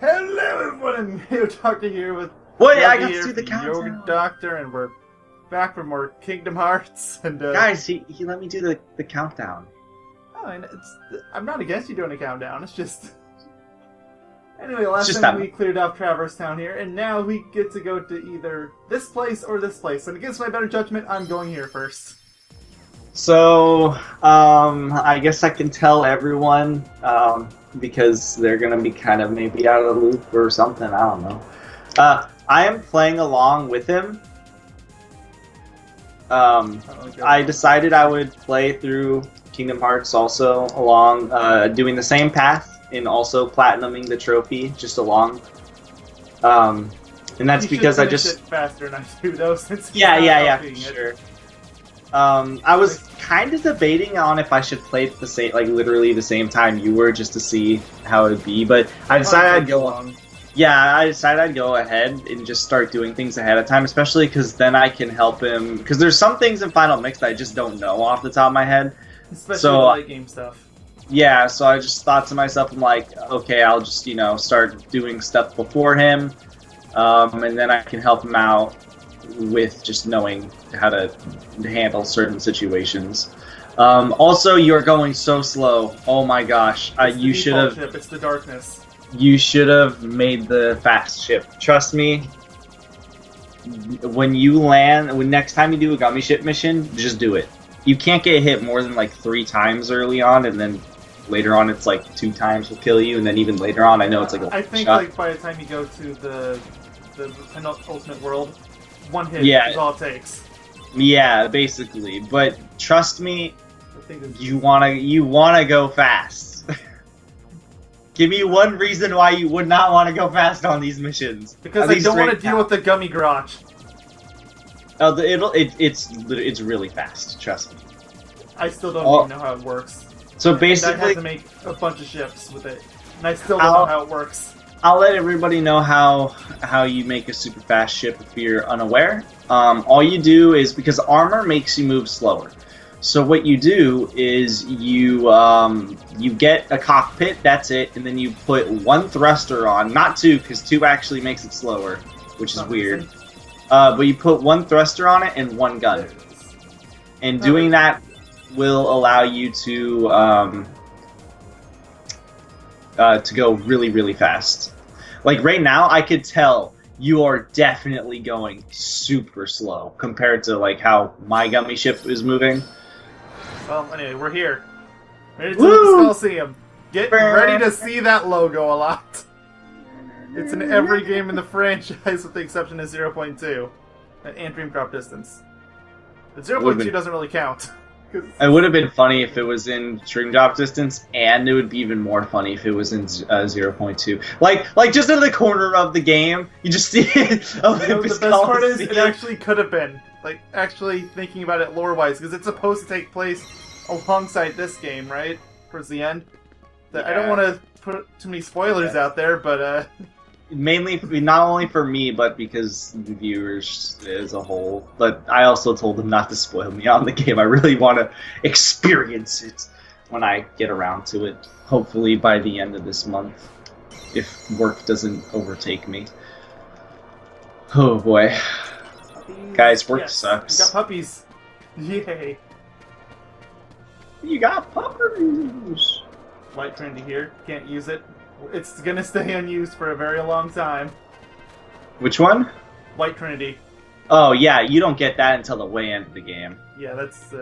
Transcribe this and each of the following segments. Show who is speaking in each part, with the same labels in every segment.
Speaker 1: Hello everyone, and Yogaidr here with
Speaker 2: Wait, I got
Speaker 1: here
Speaker 2: to do the
Speaker 1: from
Speaker 2: countdown.
Speaker 1: Yogaidr, and we're back for more Kingdom Hearts. And
Speaker 2: Guys, he let me do the countdown.
Speaker 1: oh, and I'm not against you doing a countdown. It's just anyway. Last
Speaker 2: just
Speaker 1: time
Speaker 2: that-
Speaker 1: we cleared off Traverse Town here, and now we get to go to either this place or this place. And against my better judgment, I'm going here first.
Speaker 2: So, I guess I can tell everyone, because they're gonna be kind of maybe out of the loop or something. I don't know. I am playing along with him. I decided I would play through Kingdom Hearts also along, doing the same path and also platinuming the trophy just along. And that's because I just
Speaker 1: it faster than I do though. Since
Speaker 2: yeah, sure. I was kind of debating on if I should play it the same, like literally the same time you were, just to see how it'd be. But I decided I'd go. Yeah, I decided I'd go ahead and just start doing things ahead of time, especially because then I can help him. Because there's some things in Final Mix that I just don't know off the top of my head.
Speaker 1: Especially the late game stuff.
Speaker 2: Yeah, so I just thought to myself, I'm like, okay, I'll just start doing stuff before him, and then I can help him out with just knowing how to handle certain situations. Also, you're going so slow. Oh my gosh, you should have.
Speaker 1: It's the darkness.
Speaker 2: You should have made the fast ship. Trust me. When you land, next time you do a gummy ship mission, just do it. You can't get hit more than like 3 times early on, and then later on it's like 2 times will kill you, and then even later on, I know it's like a
Speaker 1: I think
Speaker 2: shot.
Speaker 1: like by the time you go to the penultimate world, 1 hit is all it takes.
Speaker 2: Yeah, basically. But trust me,
Speaker 1: is
Speaker 2: you wanna go fast. Give me one reason why you would not want to go fast on these missions.
Speaker 1: Because I don't want to deal with the gummy garage.
Speaker 2: Oh, it's really fast. Trust me.
Speaker 1: I still don't even know how it works.
Speaker 2: So
Speaker 1: I
Speaker 2: basically,
Speaker 1: had to make a bunch of ships with it, and I still don't know how it works.
Speaker 2: I'll let everybody know how you make a super fast ship if you're unaware. All you do is, because armor makes you move slower. So what you do is you get a cockpit, that's it, and then you put 1 thruster on, not 2, because 2 actually makes it slower, which is weird. But you put 1 thruster on it and 1 gun. And doing that will allow you to go really, really fast. Like right now, I could tell you are definitely going super slow compared to like how my gummy ship is moving.
Speaker 1: Well, anyway, we're here. Ready to the Coliseum. Get ready to see that logo a lot. It's in every game in the franchise with the exception of 0.2 and Dream Drop Distance. But 0.2 doesn't really count.
Speaker 2: It would have been funny if it was in Dream Drop Distance, and it would be even more funny if it was in 0.2. Like just in the corner of the game, you just see it.
Speaker 1: The best part is it actually could have been. Like, actually thinking about it lore-wise, because it's supposed to take place alongside this game, right? Towards the end. Yeah. I don't want to put too many spoilers out there, but
Speaker 2: mainly, not only for me, but because the viewers as a whole. But I also told them not to spoil me on the game. I really want to experience it when I get around to it. Hopefully by the end of this month, if work doesn't overtake me. Oh boy. Guys, work sucks.
Speaker 1: You got puppies. Yay.
Speaker 2: You got puppies.
Speaker 1: White Trinity here. Can't use it. It's gonna stay unused for a very long time.
Speaker 2: Which one?
Speaker 1: White Trinity.
Speaker 2: Oh yeah, you don't get that until the way end of the game.
Speaker 1: Yeah, that's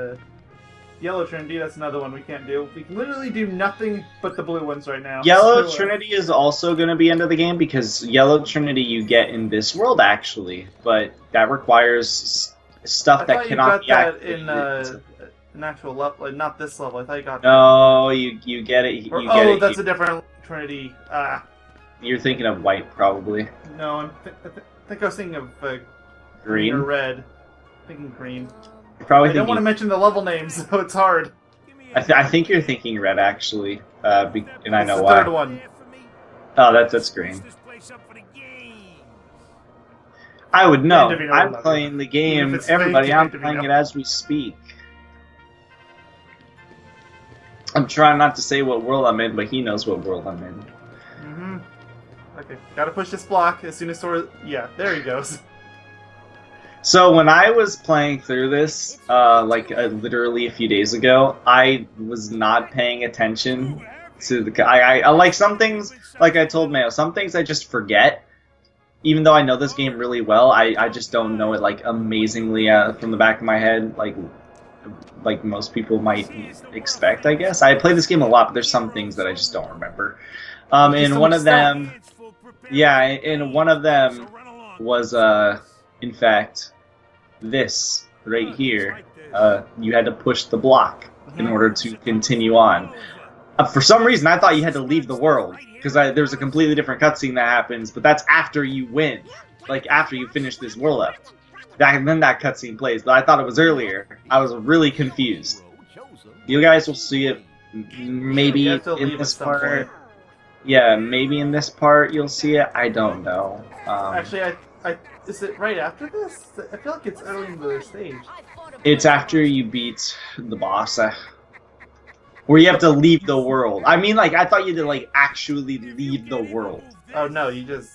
Speaker 1: Yellow Trinity. That's another one we can't do. We can literally do nothing but the blue ones right now.
Speaker 2: Yellow Trinity is also going to be end of the game, because Yellow Trinity you get in this world actually, but that requires stuff that cannot be activated.
Speaker 1: In an actual level, like, not this level. I thought you got.
Speaker 2: No, you get it.
Speaker 1: Oh, that's a different Trinity.
Speaker 2: You're thinking of white, probably.
Speaker 1: No, I think I was thinking of
Speaker 2: green
Speaker 1: or red. I'm thinking green.
Speaker 2: I
Speaker 1: don't want to mention the level names, so it's hard.
Speaker 2: I think you're thinking red, actually, and I know
Speaker 1: the
Speaker 2: why.
Speaker 1: Third one.
Speaker 2: Oh, that's green. I would know. I'm playing the game. Everybody, I'm playing it as we speak. I'm trying not to say what world I'm in, but he knows what world I'm in.
Speaker 1: Mm-hmm. Okay, gotta push this block as soon as Sora... Yeah, there he goes.
Speaker 2: So when I was playing through this, literally a few days ago, I was not paying attention to the... I like some things, like I told Mayo, some things I just forget. Even though I know this game really well, I just don't know it, like, amazingly from the back of my head, like most people might expect, I guess. I play this game a lot, but there's some things that I just don't remember. And one of them... Yeah, and one of them was, in fact, this right here. You had to push the block in order to continue on. For some reason, I thought you had to leave the world, because there's a completely different cutscene that happens, but that's after you win. Like, after you finish this world up. Then that cutscene plays, but I thought it was earlier. I was really confused. You guys will see it maybe in this part. Yeah, maybe in this part you'll see it. I don't know.
Speaker 1: Actually, is it right after this? I feel like it's early in the stage.
Speaker 2: It's after you beat the boss. Where you have to leave the world. I mean, like, I thought you had to, like, actually leave the world.
Speaker 1: Oh, no, you just...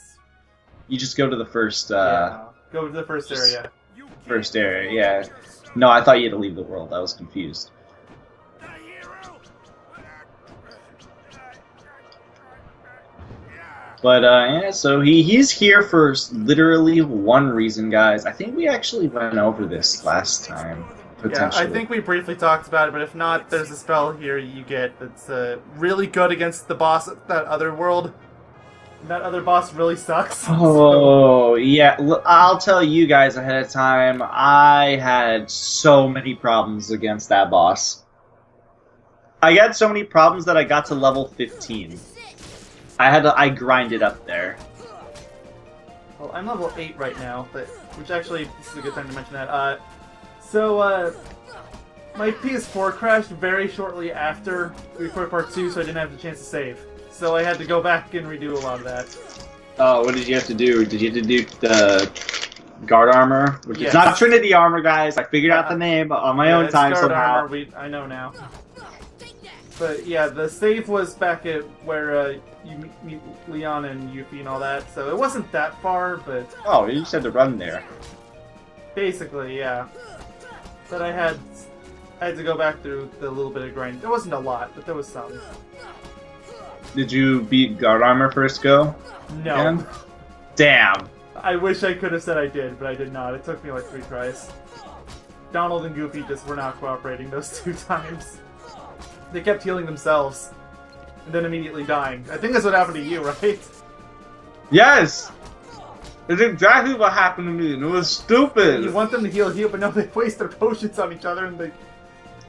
Speaker 2: You just go to the first,
Speaker 1: Yeah, go to the first area.
Speaker 2: First area, yeah. No, I thought you had to leave the world. I was confused. But, yeah, so he's here for literally one reason, guys. I think we actually went over this last time, potentially.
Speaker 1: Yeah, I think we briefly talked about it, but if not, there's a spell here you get that's really good against the boss of that other world. That other boss really sucks.
Speaker 2: Oh, yeah. I'll tell you guys ahead of time, I had so many problems against that boss. I had so many problems that I got to level 15. I grinded up there.
Speaker 1: Well, I'm level 8 right now, which actually, this is a good time to mention that. My PS4 crashed very shortly after we recorded part 2, so I didn't have the chance to save. So I had to go back and redo a lot of that.
Speaker 2: Oh, what did you have to do? Did you have to do the guard armor? Which
Speaker 1: Yes.
Speaker 2: is not Trinity armor, guys. I figured out the name on my own time
Speaker 1: guard
Speaker 2: somehow.
Speaker 1: Armor, I know now. But yeah, the save was back at where you meet Leon and Yuffie and all that, so it wasn't that far, but...
Speaker 2: Oh, you just had to run there.
Speaker 1: Basically, yeah. But I had to go back through the little bit of grind. There wasn't a lot, but there was some.
Speaker 2: Did you beat guard armor first go?
Speaker 1: No.
Speaker 2: Again? Damn.
Speaker 1: I wish I could have said I did, but I did not. It took me like 3 tries. Donald and Goofy just were not cooperating those 2 times. They kept healing themselves, and then immediately dying. I think that's what happened to you, right?
Speaker 2: Yes! It's exactly what happened to me, and it was stupid!
Speaker 1: You want them to heal, but no, they waste their potions on each other, and they...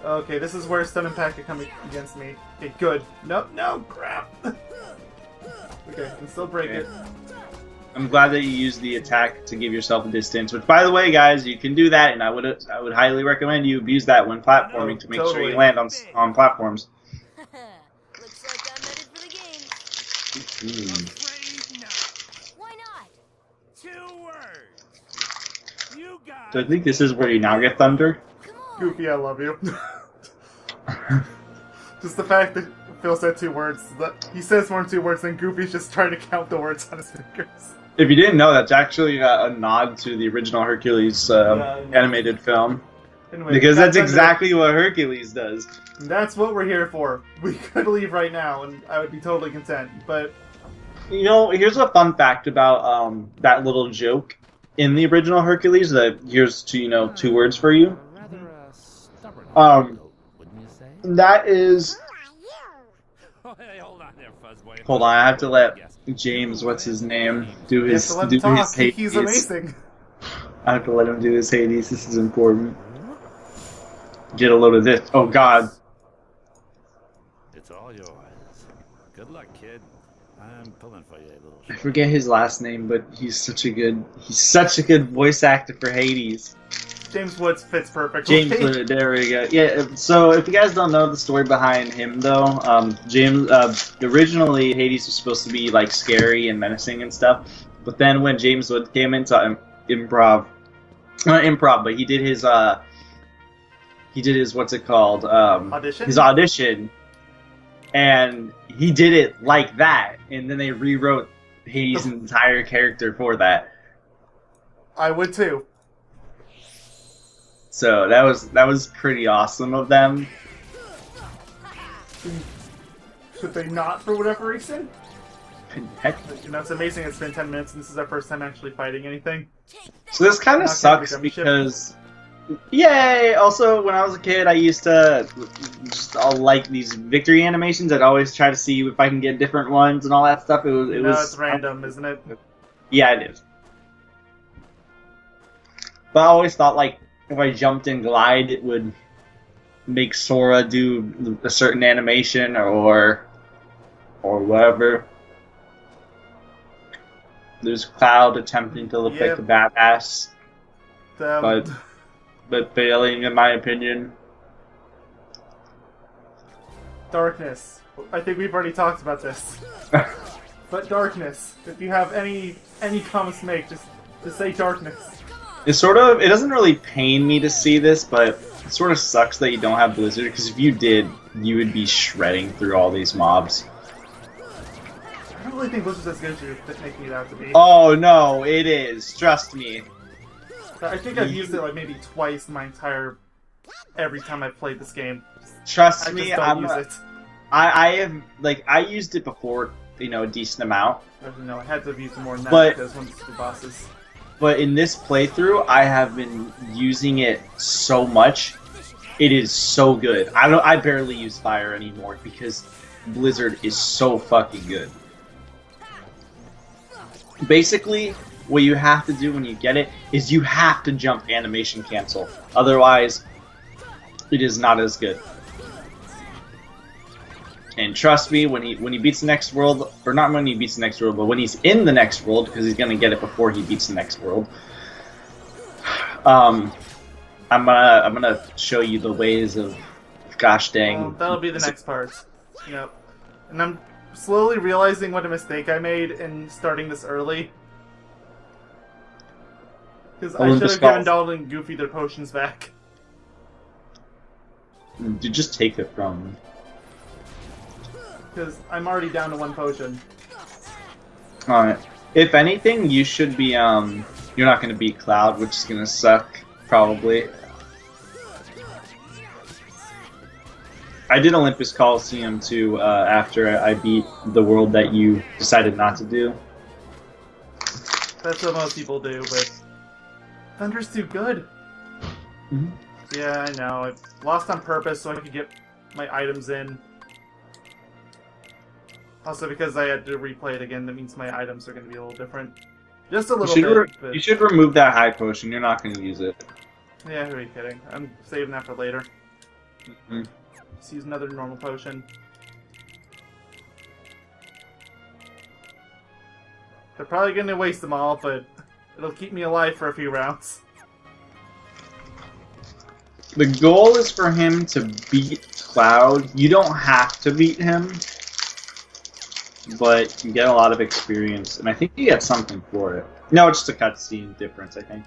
Speaker 1: Okay, this is where Stun Impact could come against me. Okay, good. No, crap! Okay, I can still break it.
Speaker 2: I'm glad that you used the attack to give yourself a distance, which, by the way, guys, you can do that, and I would highly recommend you use that when platforming to make sure you land on platforms.
Speaker 3: Looks like I'm ready for the game. Why not?
Speaker 4: 2 words. You got.
Speaker 2: So I think this is where you now get thunder.
Speaker 3: Come on.
Speaker 1: Goofy, I love you. Just the fact that Phil said 2 words. He says more than 2 words, then Goofy's just trying to count the words on his fingers.
Speaker 2: If you didn't know, that's actually a nod to the original Hercules animated film.
Speaker 1: Anyway,
Speaker 2: Because that's exactly what Hercules does.
Speaker 1: That's what we're here for. We could leave right now, and I would be totally content, but...
Speaker 2: You know, here's a fun fact about that little joke in the original Hercules. Here's 2 words for you. That is...
Speaker 4: Hey, hold on there, Fuzzboy.
Speaker 2: Hold on, I have to let James, what's his name, do
Speaker 1: You have
Speaker 2: his
Speaker 1: to let him talk.
Speaker 2: Hades.
Speaker 1: He's amazing.
Speaker 2: I have to let him do his Hades. This is important. Get a load of this. Oh God.
Speaker 4: It's all yours. Good luck, kid. I'm pulling for you, little
Speaker 2: I
Speaker 4: shit.
Speaker 2: forget his last name, but he's such a good voice actor for Hades.
Speaker 1: James Woods fits perfectly.
Speaker 2: James Wood, there we go. Yeah, so if you guys don't know the story behind him, though, originally Hades was supposed to be, like, scary and menacing and stuff, but then when James Wood came into not improv, but he did his, what's it called?
Speaker 1: Audition?
Speaker 2: His audition, and he did it like that, and then they rewrote Hades' entire character for that.
Speaker 1: I would too.
Speaker 2: So that was pretty awesome of them.
Speaker 1: Should they not for whatever reason?
Speaker 2: Heck.
Speaker 1: You know, it's amazing it's been 10 minutes and this is our first time actually fighting anything.
Speaker 2: So this kind of sucks because... Yay! Also, when I was a kid, I used to just like these victory animations. I'd always try to see if I can get different ones and all that stuff. It was
Speaker 1: it's random, isn't it?
Speaker 2: Yeah, it is. But I always thought, like, if I jumped and glide, it would make Sora do a certain animation or whatever. There's Cloud attempting to look like a badass, but failing, in my opinion.
Speaker 1: Darkness. I think we've already talked about this. But darkness. If you have any comments to make, just say darkness.
Speaker 2: It doesn't really pain me to see this, but it sort of sucks that you don't have Blizzard, because if you did, you would be shredding through all these mobs.
Speaker 1: I don't really think Blizzard's as good as you're making it out to be.
Speaker 2: Oh no, it is. Trust me.
Speaker 1: I think I've used it like maybe twice in my every time I've played this game.
Speaker 2: Trust me,
Speaker 1: I just don't use it.
Speaker 2: I have, like, I used it before, you know, a decent amount.
Speaker 1: No, I had to have used it more than that
Speaker 2: But-
Speaker 1: because one of the bosses.
Speaker 2: But in this playthrough, I have been using it so much. It is so good. I barely use fire anymore because Blizzard is so fucking good. Basically, what you have to do when you get it is you have to jump animation cancel. Otherwise, it is not as good. And trust me, when he beats the next world, or not when he beats the next world, but when he's in the next world, because he's gonna get it before he beats the next world. I'm gonna show you the ways of gosh dang.
Speaker 1: Well, that'll be the next part. Yep. And I'm slowly realizing what a mistake I made in starting this early. Because I should have given Donald and Goofy their potions back.
Speaker 2: You just take it from them.
Speaker 1: Because I'm already down to one potion.
Speaker 2: Alright. If anything, you should be, you're not gonna beat Cloud, which is gonna suck, probably. I did Olympus Coliseum too, after I beat the world that you decided not to do.
Speaker 1: That's what most people do, but Thunder's too good.
Speaker 2: Mm-hmm.
Speaker 1: Yeah, I know. I lost on purpose so I could get my items in. Also, because I had to replay it again, that means my items are going to be a little different. Just a little bit. But...
Speaker 2: You should remove that high potion. You're not going to use it.
Speaker 1: Yeah, who are you kidding? I'm saving that for later.
Speaker 2: Mm-hmm.
Speaker 1: Just use another normal potion. They're probably going to waste them all, but it'll keep me alive for a few rounds.
Speaker 2: The goal is for him to beat Cloud. You don't have to beat him, but you get a lot of experience, and I think you get something for it. No, it's just a cutscene difference, I think.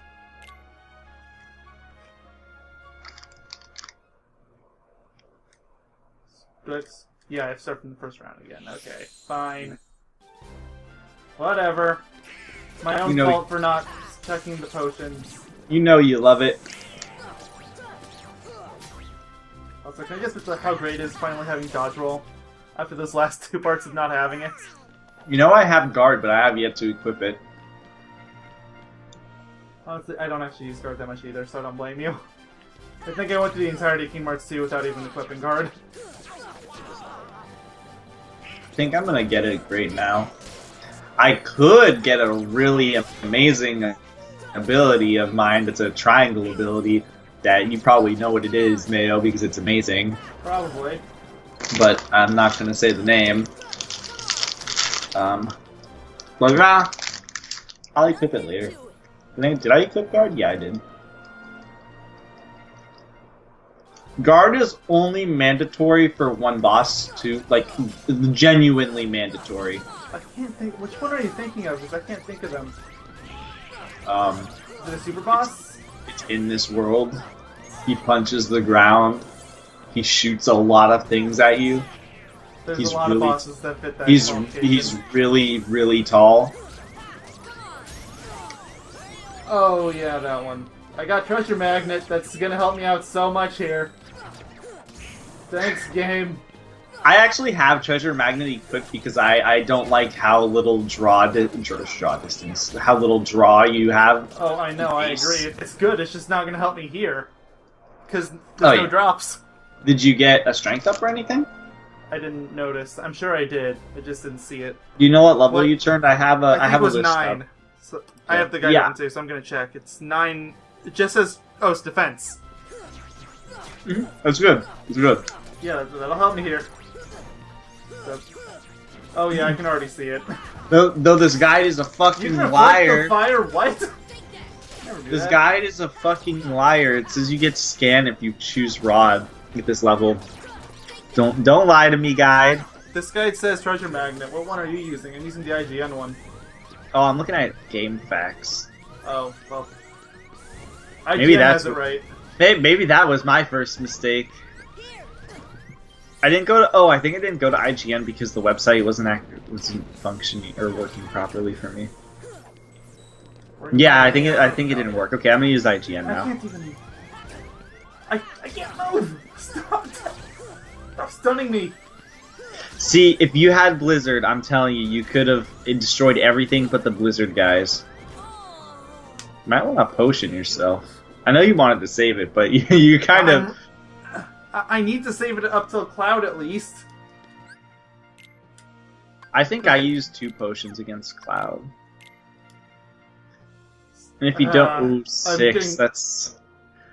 Speaker 1: Yeah, I start from the first round again. Okay, fine. Whatever. It's my own fault for not checking the potions.
Speaker 2: You know you love it.
Speaker 1: Also, can I just say how great it is finally having dodge roll after those last two parts of not having it?
Speaker 2: You know I have guard, but I have yet to equip it.
Speaker 1: Honestly, I don't actually use guard that much either, so I don't blame you. I think I went through the entirety of Kingdom Hearts 2 without even equipping guard.
Speaker 2: I think I'm gonna get it great now. I could get a really amazing ability of mine that's a triangle ability that you probably know what it is, Mayo, because it's amazing.
Speaker 1: Probably.
Speaker 2: But I'm not gonna say the name. But I'll equip it later. Did I equip guard? Yeah, I did. Guard is only mandatory for one boss, too. Like, genuinely mandatory.
Speaker 1: I can't think. Which one are you thinking of? Because I can't think of them. Is it a super boss?
Speaker 2: It's in this world. He punches the ground. He shoots a lot of things at you.
Speaker 1: There's
Speaker 2: He's
Speaker 1: a lot
Speaker 2: really-
Speaker 1: of bosses that fit that
Speaker 2: He's
Speaker 1: qualification.
Speaker 2: really, really tall.
Speaker 1: Oh yeah, that one. I got Treasure Magnet. That's gonna help me out so much here. Thanks, game.
Speaker 2: I actually have Treasure Magnet equipped because I don't like how little draw distance, how little draw you have.
Speaker 1: Oh, I know. I
Speaker 2: Nice.
Speaker 1: agree. It's good. It's just not gonna help me here because there's no
Speaker 2: yeah.
Speaker 1: drops.
Speaker 2: Did you get a strength up or anything?
Speaker 1: I didn't notice. I'm sure I did. I just didn't see it.
Speaker 2: Do you know what level
Speaker 1: What?
Speaker 2: you turned? I have a
Speaker 1: I think
Speaker 2: have
Speaker 1: it was
Speaker 2: a list
Speaker 1: 9.
Speaker 2: up.
Speaker 1: So I have the guide
Speaker 2: Yeah.
Speaker 1: open too, so I'm gonna check. It's 9. It just says, oh, it's defense.
Speaker 2: That's good. It's good.
Speaker 1: Yeah, that'll help me here. So, oh yeah, I can already see it.
Speaker 2: Though this guide is a
Speaker 1: You
Speaker 2: fucking
Speaker 1: can reflect
Speaker 2: liar.
Speaker 1: the fire. What? Never do
Speaker 2: This
Speaker 1: that.
Speaker 2: guide is a fucking liar. It says you get scanned if you choose Rod at this level. Don't lie to me, guide.
Speaker 1: This guide says treasure magnet. What one are you using? I'm using the IGN one.
Speaker 2: Oh, I'm looking at game facts.
Speaker 1: Oh well. IGN
Speaker 2: Maybe that's
Speaker 1: has it right.
Speaker 2: Maybe that was my first mistake. I didn't go to. Oh, I think I didn't go to IGN because the website wasn't functioning or working properly for me. Yeah, I think it didn't work. Okay, I'm gonna use IGN
Speaker 1: I
Speaker 2: now.
Speaker 1: can't even. I can't move. Stop! Stop stunning me.
Speaker 2: See, if you had Blizzard, I'm telling you, you could have destroyed everything but the Blizzard guys. You might want to potion yourself. I know you wanted to save it, but you kind of.
Speaker 1: I need to save it up till Cloud at least.
Speaker 2: I think I used 2 potions against Cloud. And if you don't, ooh, 6.
Speaker 1: getting-
Speaker 2: That's.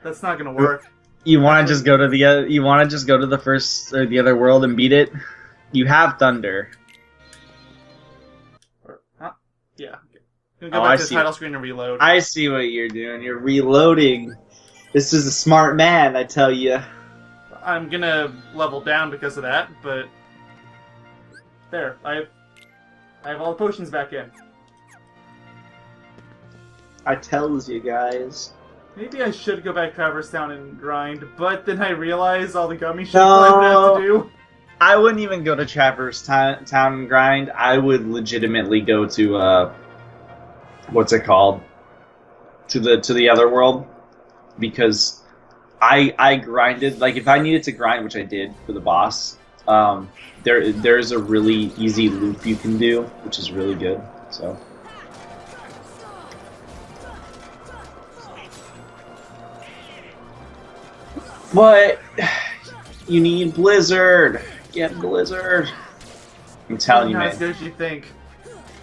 Speaker 1: That's not gonna work.
Speaker 2: You want to just go to the. You want to just go to the first or the other world and beat it. You have Thunder.
Speaker 1: Huh? Yeah. Okay. Gonna
Speaker 2: Oh,
Speaker 1: go
Speaker 2: I
Speaker 1: back to the
Speaker 2: see.
Speaker 1: title screen and reload.
Speaker 2: I see what you're doing. You're reloading. This is a smart man, I tell you.
Speaker 1: I'm gonna level down because of that, but there, I have all the potions back in.
Speaker 2: I tells you guys.
Speaker 1: Maybe I should go back to Traverse Town and grind, but then I realize all the gummy shit I would have to do.
Speaker 2: I wouldn't even go to Traverse Town and grind. I would legitimately go to what's it called? To the other world, because I grinded, like if I needed to grind, which I did for the boss. There's a really easy loop you can do, which is really good. So. But you need Blizzard. Get Blizzard. I'm telling you,
Speaker 1: Not
Speaker 2: man.
Speaker 1: as good as you think.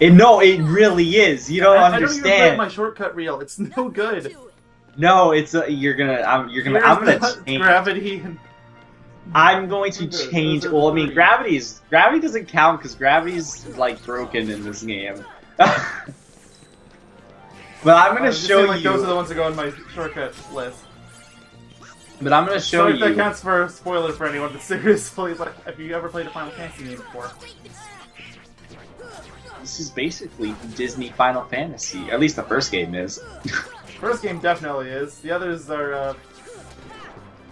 Speaker 2: No, it really is. You don't
Speaker 1: I don't even
Speaker 2: understand.
Speaker 1: play my shortcut reel. It's no good.
Speaker 2: No, it's you're gonna. I'm gonna change.
Speaker 1: Gravity.
Speaker 2: I'm going to
Speaker 1: Those are
Speaker 2: change. Well, I mean,
Speaker 1: free.
Speaker 2: gravity doesn't count because gravity's like broken in this game. But I'm gonna show you.
Speaker 1: Like those are the ones that go on my shortcut list.
Speaker 2: But I'm gonna show
Speaker 1: Sorry if that
Speaker 2: you.
Speaker 1: counts for a spoiler for anyone, but seriously, like, have you ever played a Final Fantasy game before?
Speaker 2: This is basically Disney Final Fantasy. At least the first game is.
Speaker 1: First game definitely is. The others are,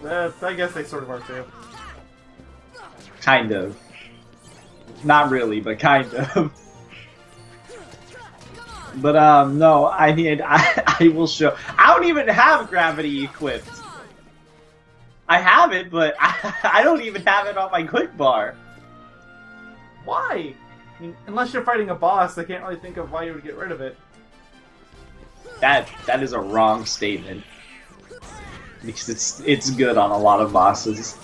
Speaker 1: I guess they sort of are too.
Speaker 2: Kind of. Not really, but kind of. But no, I will show. I don't even have gravity equipped. I have it, but I don't even have it on my quick bar.
Speaker 1: Why? I mean, unless you're fighting a boss, I can't really think of why you would get rid of it.
Speaker 2: That is a wrong statement. Because it's good on a lot of bosses.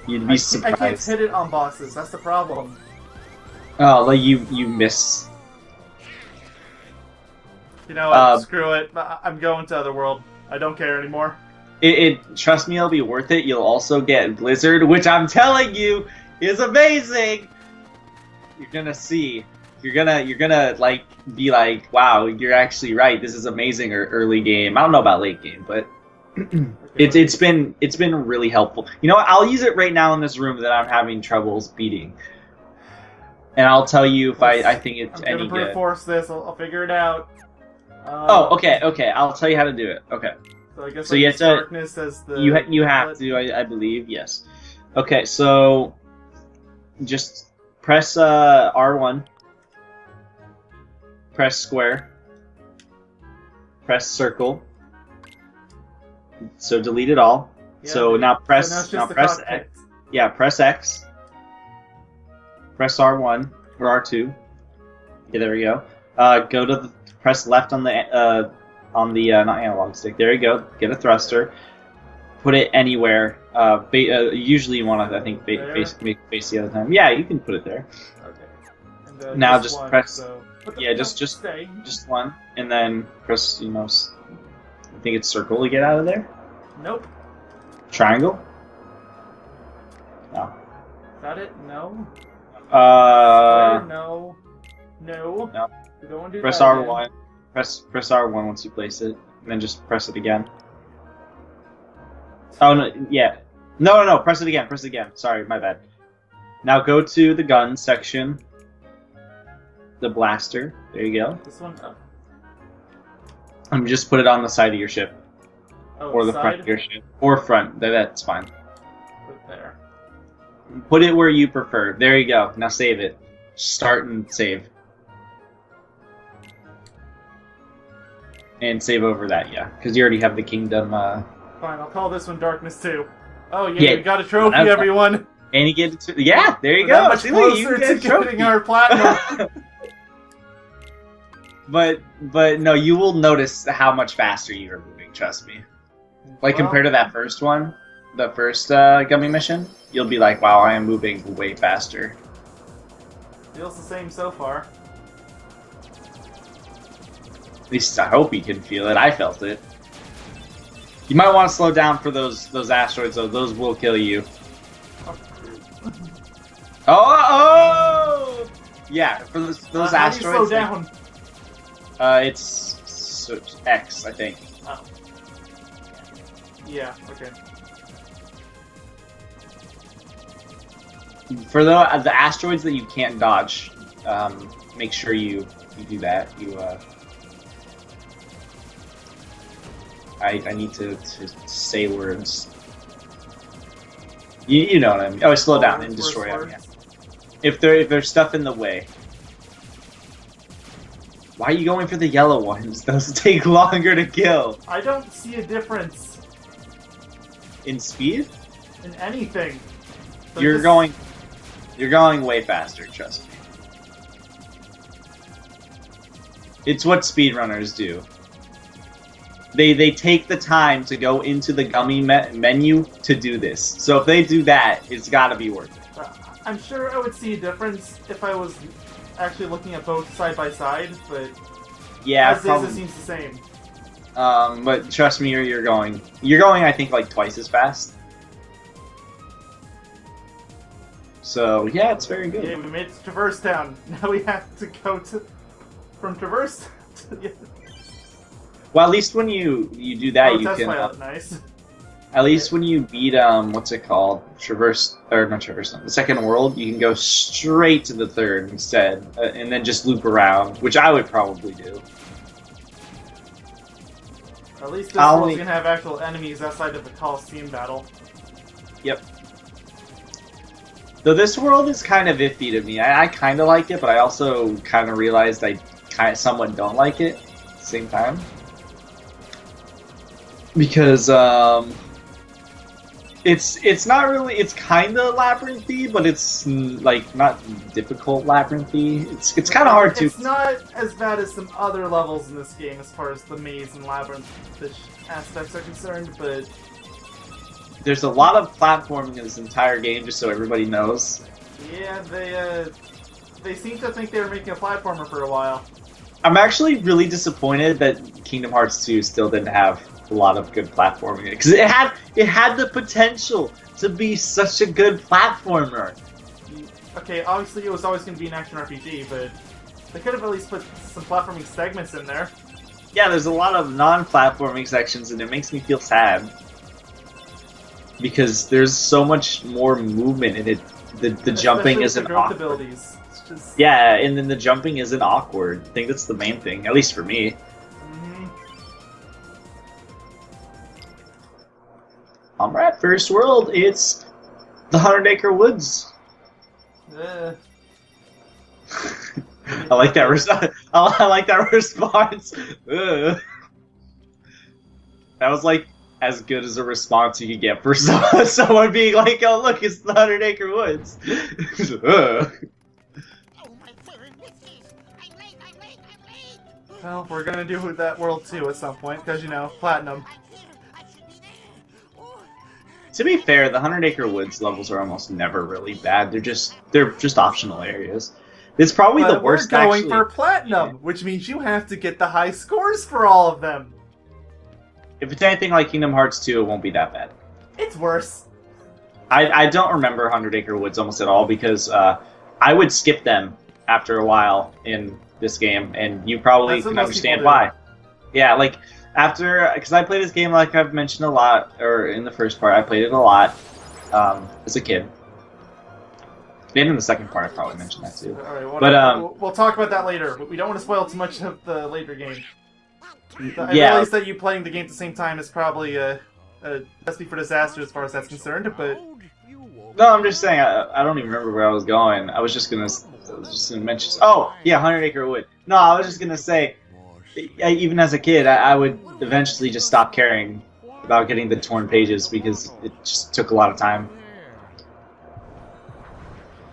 Speaker 2: You'd be
Speaker 1: I
Speaker 2: surprised.
Speaker 1: can't hit it on bosses. That's the problem.
Speaker 2: Oh, like you miss.
Speaker 1: You know what? Screw it. I'm going to Otherworld. I don't care anymore.
Speaker 2: Trust me, it'll be worth it. You'll also get Blizzard, which I'm telling you is amazing. You're gonna see. You're gonna like be like, wow, you're actually right. This is amazing. Or early game. I don't know about late game, but it's been really helpful. You know what? I'll use it right now in this room that I'm having troubles beating, and I'll tell you if I think it's
Speaker 1: I'm
Speaker 2: any
Speaker 1: gonna brute
Speaker 2: good.
Speaker 1: force this. I'll figure it out.
Speaker 2: Oh, okay. I'll tell you how to do it. Okay.
Speaker 1: So I guess
Speaker 2: So
Speaker 1: I
Speaker 2: you
Speaker 1: use
Speaker 2: have to-
Speaker 1: darkness as the
Speaker 2: You have to, I believe, yes. Okay, so just press R1. Press square. Press circle. So delete it all.
Speaker 1: Yeah,
Speaker 2: so now press
Speaker 1: it's
Speaker 2: now
Speaker 1: just the
Speaker 2: press
Speaker 1: cockpit.
Speaker 2: X. Yeah, press X. Press R1 or R2. Yeah, there we go. Go to the press left on the not analog stick. There you go. Get a thruster. Put it anywhere. Usually you want to, I think, face the other time. Yeah, you can put it there.
Speaker 1: Okay. And,
Speaker 2: Now just
Speaker 1: one,
Speaker 2: press.
Speaker 1: so-
Speaker 2: Yeah,
Speaker 1: No,
Speaker 2: just
Speaker 1: stay.
Speaker 2: one, and then press. I think it's circle to get out of there.
Speaker 1: Nope.
Speaker 2: Triangle. No.
Speaker 1: Is that it? No.
Speaker 2: Uh.
Speaker 1: No. No.
Speaker 2: No.
Speaker 1: We don't want to do
Speaker 2: Press
Speaker 1: that
Speaker 2: R1.
Speaker 1: again.
Speaker 2: Press R1 once you place it, and then just press it again. Oh no! Yeah. No! Press it again. Press it again. Sorry, my bad. Now go to the gun section. The blaster. There you go.
Speaker 1: This one. Oh.
Speaker 2: And just put it on the side of your ship,
Speaker 1: Oh,
Speaker 2: or the
Speaker 1: side?
Speaker 2: front of your ship, or front. That's fine.
Speaker 1: Put it there.
Speaker 2: Put it where you prefer. There you go. Now save it. Start and save. And save over that, yeah. Because you already have the kingdom.
Speaker 1: Fine, I'll call this one Darkness 2. Oh, yeah,
Speaker 2: Yeah.
Speaker 1: we got a trophy,
Speaker 2: That's fine.
Speaker 1: everyone!
Speaker 2: And you get to, yeah, there you
Speaker 1: We're that
Speaker 2: go.
Speaker 1: much
Speaker 2: See, look, you
Speaker 1: closer
Speaker 2: can
Speaker 1: to
Speaker 2: get a trophy.
Speaker 1: getting our platinum.
Speaker 2: But no, you will notice how much faster you are moving. Trust me. Like
Speaker 1: Well,
Speaker 2: compared to that first one, the first gummy mission, you'll be like, wow, I am moving way faster.
Speaker 1: Feels the same so far.
Speaker 2: At least I hope you can feel it. I felt it. You might want to slow down for those asteroids, though. Those will kill you. Oh! Yeah, for those
Speaker 1: How
Speaker 2: asteroids.
Speaker 1: do you slow down?
Speaker 2: It's X, I think.
Speaker 1: Oh. Yeah, okay.
Speaker 2: For the asteroids that you can't dodge, make sure you do that. I need to say words. You know what I mean. Oh, slow down and destroy them. Yeah. If there's stuff in the way. Why are you going for the yellow ones? Those take longer to kill.
Speaker 1: I don't see a difference
Speaker 2: In speed?
Speaker 1: in anything. So
Speaker 2: You're going way faster, trust me. It's what speedrunners do. They take the time to go into the gummy menu to do this. So if they do that, it's got to be worth it.
Speaker 1: I'm sure I would see a difference if I was actually looking at both side by side, but
Speaker 2: Yeah,
Speaker 1: as is, it seems the same.
Speaker 2: but trust me, you're going. I think like twice as fast. So yeah, it's very good.
Speaker 1: Yeah, we made it to Traverse Town. Now we have to go from Traverse to
Speaker 2: Well, at least when you do that, you
Speaker 1: test
Speaker 2: can.
Speaker 1: pilot, nice.
Speaker 2: At least when you beat what's it called? Not Traverse. The second world, you can go straight to the third instead, and then just loop around, which I would probably do.
Speaker 1: At least this world's gonna have actual enemies outside of the Coliseum battle.
Speaker 2: Yep. Though this world is kind of iffy to me. I kind of like it, but I also kind of realized I kind of somewhat don't like it at the same time. Because it's not really, it's kind of labyrinthy, but it's like not difficult labyrinthy. It's kind of hard to.
Speaker 1: It's not as bad as some other levels in this game as far as the maze and labyrinth aspects are concerned, but
Speaker 2: There's a lot of platforming in this entire game, just so everybody knows.
Speaker 1: yeah, they seem to think they were making a platformer for a while.
Speaker 2: I'm actually really disappointed that Kingdom Hearts 2 still didn't have a lot of good platforming in it, because it had the potential to be such a good platformer.
Speaker 1: Okay, obviously it was always going to be an action RPG, but they could have at least put some platforming segments in there.
Speaker 2: Yeah, there's a lot of non-platforming sections, and it makes me feel sad. Because there's so much more movement in it. The jumping
Speaker 1: Especially
Speaker 2: isn't
Speaker 1: the growth
Speaker 2: awkward.
Speaker 1: abilities. It's just...
Speaker 2: Yeah, and then the jumping isn't awkward. I think that's the main thing, at least for me. Alright, first world, it's the 100 Acre Woods. I like that. I like that response. Ugh. That was like as good as a response you could get for someone being like, "Oh, look, it's the 100 Acre Woods." Ugh.
Speaker 1: Well, we're gonna do that world too at some point, because, you know, platinum.
Speaker 2: To be fair, the 100 Acre Woods levels are almost never really bad. They're just optional areas. It's probably the worst.
Speaker 1: We're going
Speaker 2: actually
Speaker 1: for platinum, which means you have to get the high scores for all of them.
Speaker 2: If it's anything like Kingdom Hearts 2, it won't be that bad.
Speaker 1: It's worse.
Speaker 2: I don't remember 100 Acre Woods almost at all because I would skip them after a while in this game, and you probably can understand why. Yeah, like, because I played this game, like I've mentioned a lot, or in the first part, I played it a lot as a kid. And in the second part, I probably mentioned that too.
Speaker 1: Alright,
Speaker 2: but
Speaker 1: we'll talk about that later, but we don't want to spoil too much of the later game. I
Speaker 2: yeah.
Speaker 1: realize that you playing the game at the same time is probably a recipe for disaster as far as that's concerned, but...
Speaker 2: No, I'm just saying, I don't even remember where I was going. I was just gonna mention... Oh, yeah, 100 Acre Wood. No, I was just gonna say, even as a kid, I would eventually just stop caring about getting the torn pages because it just took a lot of time.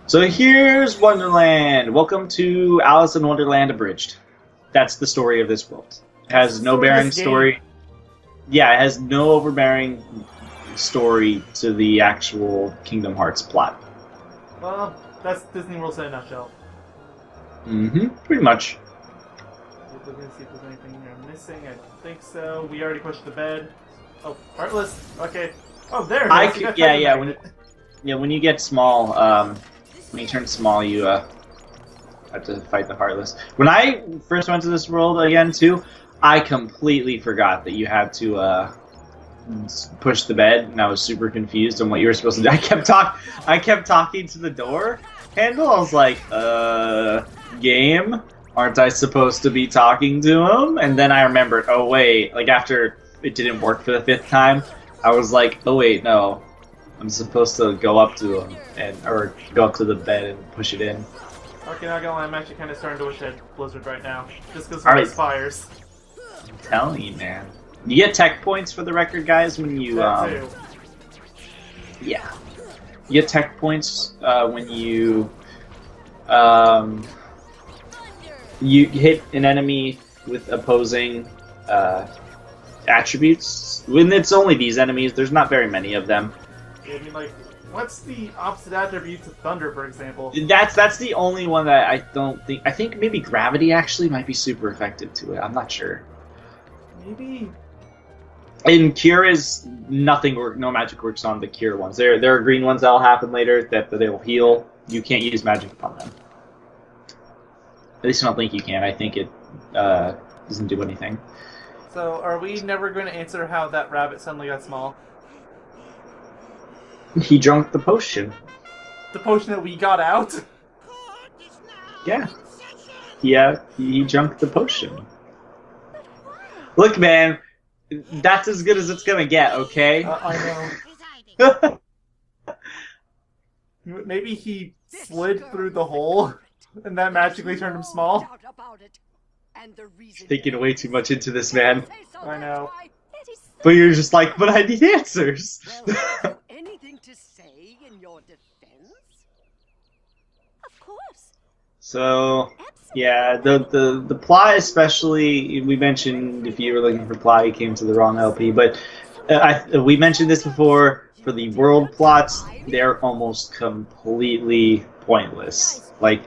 Speaker 2: So here's Wonderland. Welcome to Alice in Wonderland Abridged. That's the story of this world. It has no bearing story. Yeah, it has no overbearing story to the actual Kingdom Hearts plot.
Speaker 1: Well, that's Disney World in a nutshell.
Speaker 2: Pretty much.
Speaker 1: We're gonna see if there's anything I'm missing. I think so. We already pushed the bed. Oh, Heartless. Okay. Oh, there it is.
Speaker 2: When you get small, when you turn small, you have to fight the Heartless. When I first went to this world again too, I completely forgot that you had to push the bed, and I was super confused on what you were supposed to do. I kept talking to the door handle. I was like, game? Aren't I supposed to be talking to him? And then I remembered, oh wait, like after it didn't work for the 5th time, I was like, oh wait, no. I'm supposed to go up to him, or go up to the bed and push it in.
Speaker 1: Okay, not gonna lie, I'm actually kind of starting to wish I had Blizzard right now. Just because of those fires.
Speaker 2: I'm telling you, man. You get tech points for the record, guys, when you, yeah. You get tech points when you hit an enemy with opposing attributes. When it's only these enemies, there's not very many of them.
Speaker 1: I mean, like, what's the opposite attributes of Thunder, for example?
Speaker 2: That's the only one that I don't think... I think maybe Gravity actually might be super effective to it. I'm not sure.
Speaker 1: Maybe...
Speaker 2: In Cure is nothing, no magic works on the Cure ones. There are green ones that'll happen later that they will heal. You can't use magic upon them. At least I don't think you can. I think it doesn't do anything.
Speaker 1: So, are we never going to answer how that rabbit suddenly got small?
Speaker 2: He drank the potion.
Speaker 1: The potion that we got out?
Speaker 2: Yeah. He drank the potion. Look, man, that's as good as it's gonna get, okay?
Speaker 1: I know. Maybe he slid through the hole, and that magically turned him small?
Speaker 2: Thinking way too much into this, man.
Speaker 1: I know.
Speaker 2: But you're just like, but I need answers!
Speaker 5: Anything to say in your defense?
Speaker 3: Of course.
Speaker 2: So, yeah, the plot especially, we mentioned if you were looking for plot, you came to the wrong LP, but we mentioned this before, for the world plots, they're almost completely pointless. Like,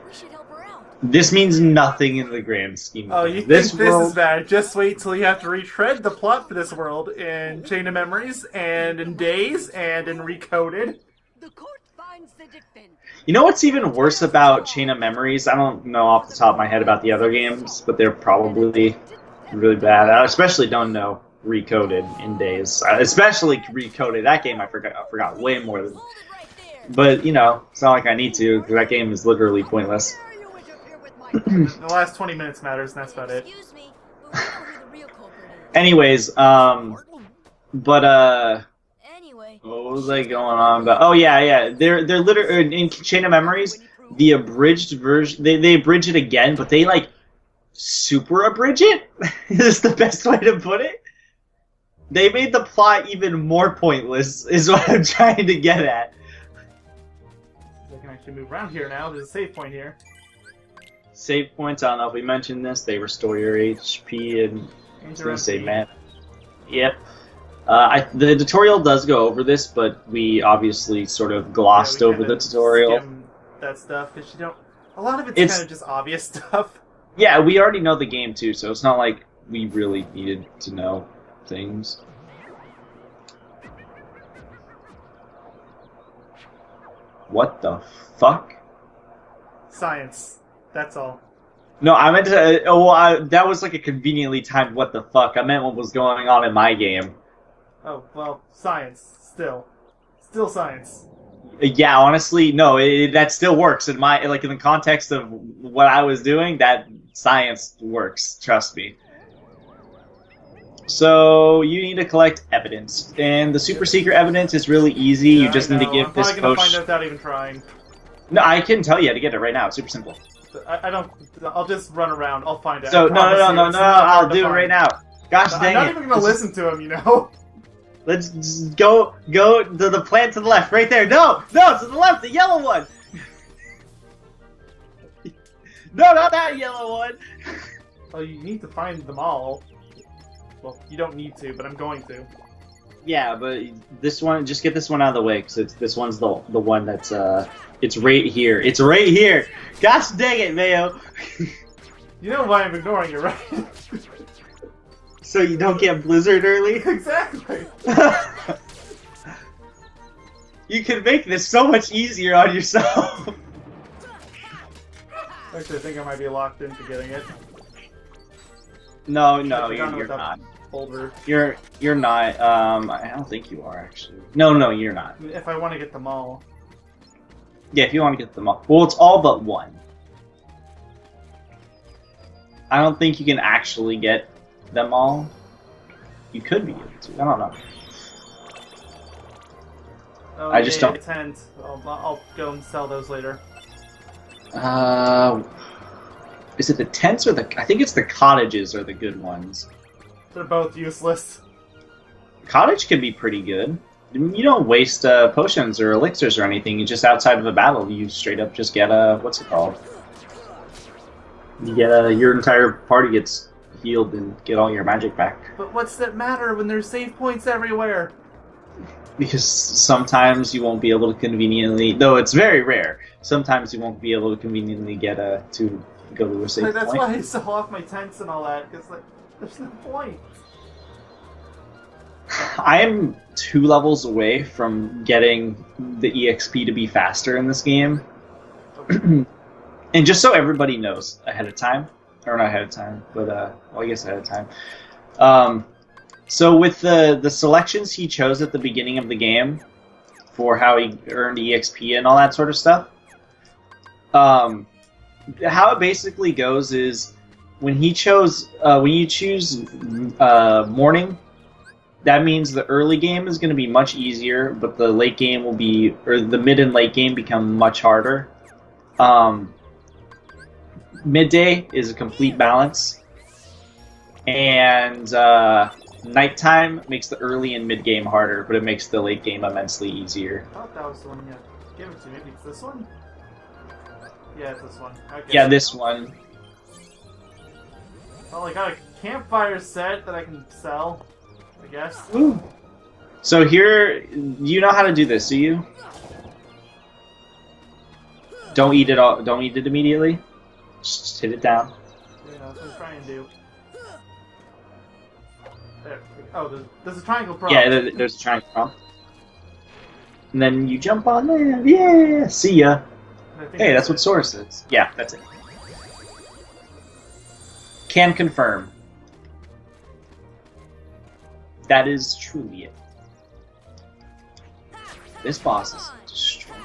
Speaker 2: this means nothing in the grand scheme of
Speaker 1: things. You think
Speaker 2: this
Speaker 1: is bad? Just wait till you have to retread the plot for this world in Chain of Memories, and in Days, and in Recoded.
Speaker 5: The court finds the defense.
Speaker 2: You know what's even worse about Chain of Memories? I don't know off the top of my head about the other games, but they're probably really bad. I especially don't know Recoded in Days. Especially Recoded. That game I forgot way more than... But, you know, it's not like I need to, because that game is literally pointless.
Speaker 1: The last 20 minutes matters, and that's about it.
Speaker 2: Anyways, what was I going on about? Oh yeah, they're literally in Chain of Memories. the abridged version. They abridge it again, but they like super abridge it. Is the best way to put it. They made the plot even more pointless. Is what I'm trying to get at.
Speaker 1: I can actually move around here now. There's a save point here.
Speaker 2: Save points. I don't know if we mentioned this. They restore your HP and I was gonna say man. Yep. The tutorial does go over this, but we obviously sort of glossed over the tutorial.
Speaker 1: Skim that stuff because you don't. A lot of it's kind of just obvious stuff.
Speaker 2: Yeah, we already know the game too, so it's not like we really needed to know things. What the fuck?
Speaker 1: Science. That's all.
Speaker 2: No, I meant to. That was like a conveniently timed "what the fuck." I meant what was going on in my game.
Speaker 1: Oh well, science. Still science.
Speaker 2: Yeah, honestly, no, that still works in my in the context of what I was doing. That science works. Trust me. So you need to collect evidence, and the super secret evidence is really easy.
Speaker 1: Yeah,
Speaker 2: you just need to give this
Speaker 1: I'm probably gonna find
Speaker 2: potion.
Speaker 1: out without even trying.
Speaker 2: No, I can tell you how to get it right now. It's super simple.
Speaker 1: I don't. I'll just run around. I'll find out.
Speaker 2: So
Speaker 1: I promise you,
Speaker 2: no.
Speaker 1: it's not
Speaker 2: I'll
Speaker 1: hard to
Speaker 2: do it
Speaker 1: find.
Speaker 2: right now. Gosh
Speaker 1: I'm
Speaker 2: dang
Speaker 1: not
Speaker 2: it!
Speaker 1: even gonna listen to him. You know.
Speaker 2: Let's just go to the plant to the left, right there. No, to the left, the yellow one. No, not that yellow one.
Speaker 1: Oh, you need to find them all. Well, you don't need to, but I'm going to.
Speaker 2: Yeah, but this one, just get this one out of the way, because this one's the one that's it's right here. It's right here. Gosh dang it, Mayo.
Speaker 1: You know why I'm ignoring you, right?
Speaker 2: So you don't get Blizzard early?
Speaker 1: Exactly.
Speaker 2: You can make this so much easier on yourself.
Speaker 1: Actually, I think I might be locked into getting it.
Speaker 2: No,
Speaker 1: I've
Speaker 2: you're
Speaker 1: gone with that
Speaker 2: not.
Speaker 1: Folder.
Speaker 2: You're not. I don't think you are actually. No, you're not.
Speaker 1: If I want to get them all.
Speaker 2: Yeah, if you want to get them all. Well, it's all but one. I don't think you can actually get them all. You could be able to. I don't know.
Speaker 1: Oh,
Speaker 2: I just don't.
Speaker 1: Tent. I'll go and sell those later.
Speaker 2: Is it the tents or I think it's the cottages are the good ones.
Speaker 1: They're both useless.
Speaker 2: Cottage can be pretty good. You don't waste potions or elixirs or anything. You just outside of a battle, you straight up just get what's it called? You get your entire party gets healed and get all your magic back.
Speaker 1: But what's that matter when there's save points everywhere?
Speaker 2: Because sometimes you won't be able to conveniently, though it's very rare. Sometimes you won't be able to conveniently get to go to a save
Speaker 1: That's
Speaker 2: point.
Speaker 1: why I sell off my tents and all that. Because there's no point.
Speaker 2: I am 2 levels away from getting the EXP to be faster in this game. And just so everybody knows ahead of time, or not ahead of time, but well, I guess ahead of time. So with the selections he chose at the beginning of the game for how he earned EXP and all that sort of stuff, how it basically goes is when you choose morning, that means the early game is going to be much easier, but the late game will be, or the mid and late game become much harder. Midday is a complete balance, and nighttime makes the early and mid game harder, but it makes the late game immensely easier.
Speaker 1: I thought that was the one you gave it to. Maybe it's this one? Yeah, it's this one. Okay.
Speaker 2: Yeah, this one.
Speaker 1: Well, I got a campfire set that I can sell, I guess.
Speaker 2: Ooh. So here, you know how to do this, do you? Don't eat it all. Don't eat it immediately. Just hit it down.
Speaker 1: Yeah, that's what I'm trying to do. There. Oh, there's a triangle prompt.
Speaker 2: Yeah, there's a triangle prompt. And then you jump on there. Yeah, see ya. Hey, that's what source is. Yeah, that's it. Can confirm. That is truly it. This boss is destroyed.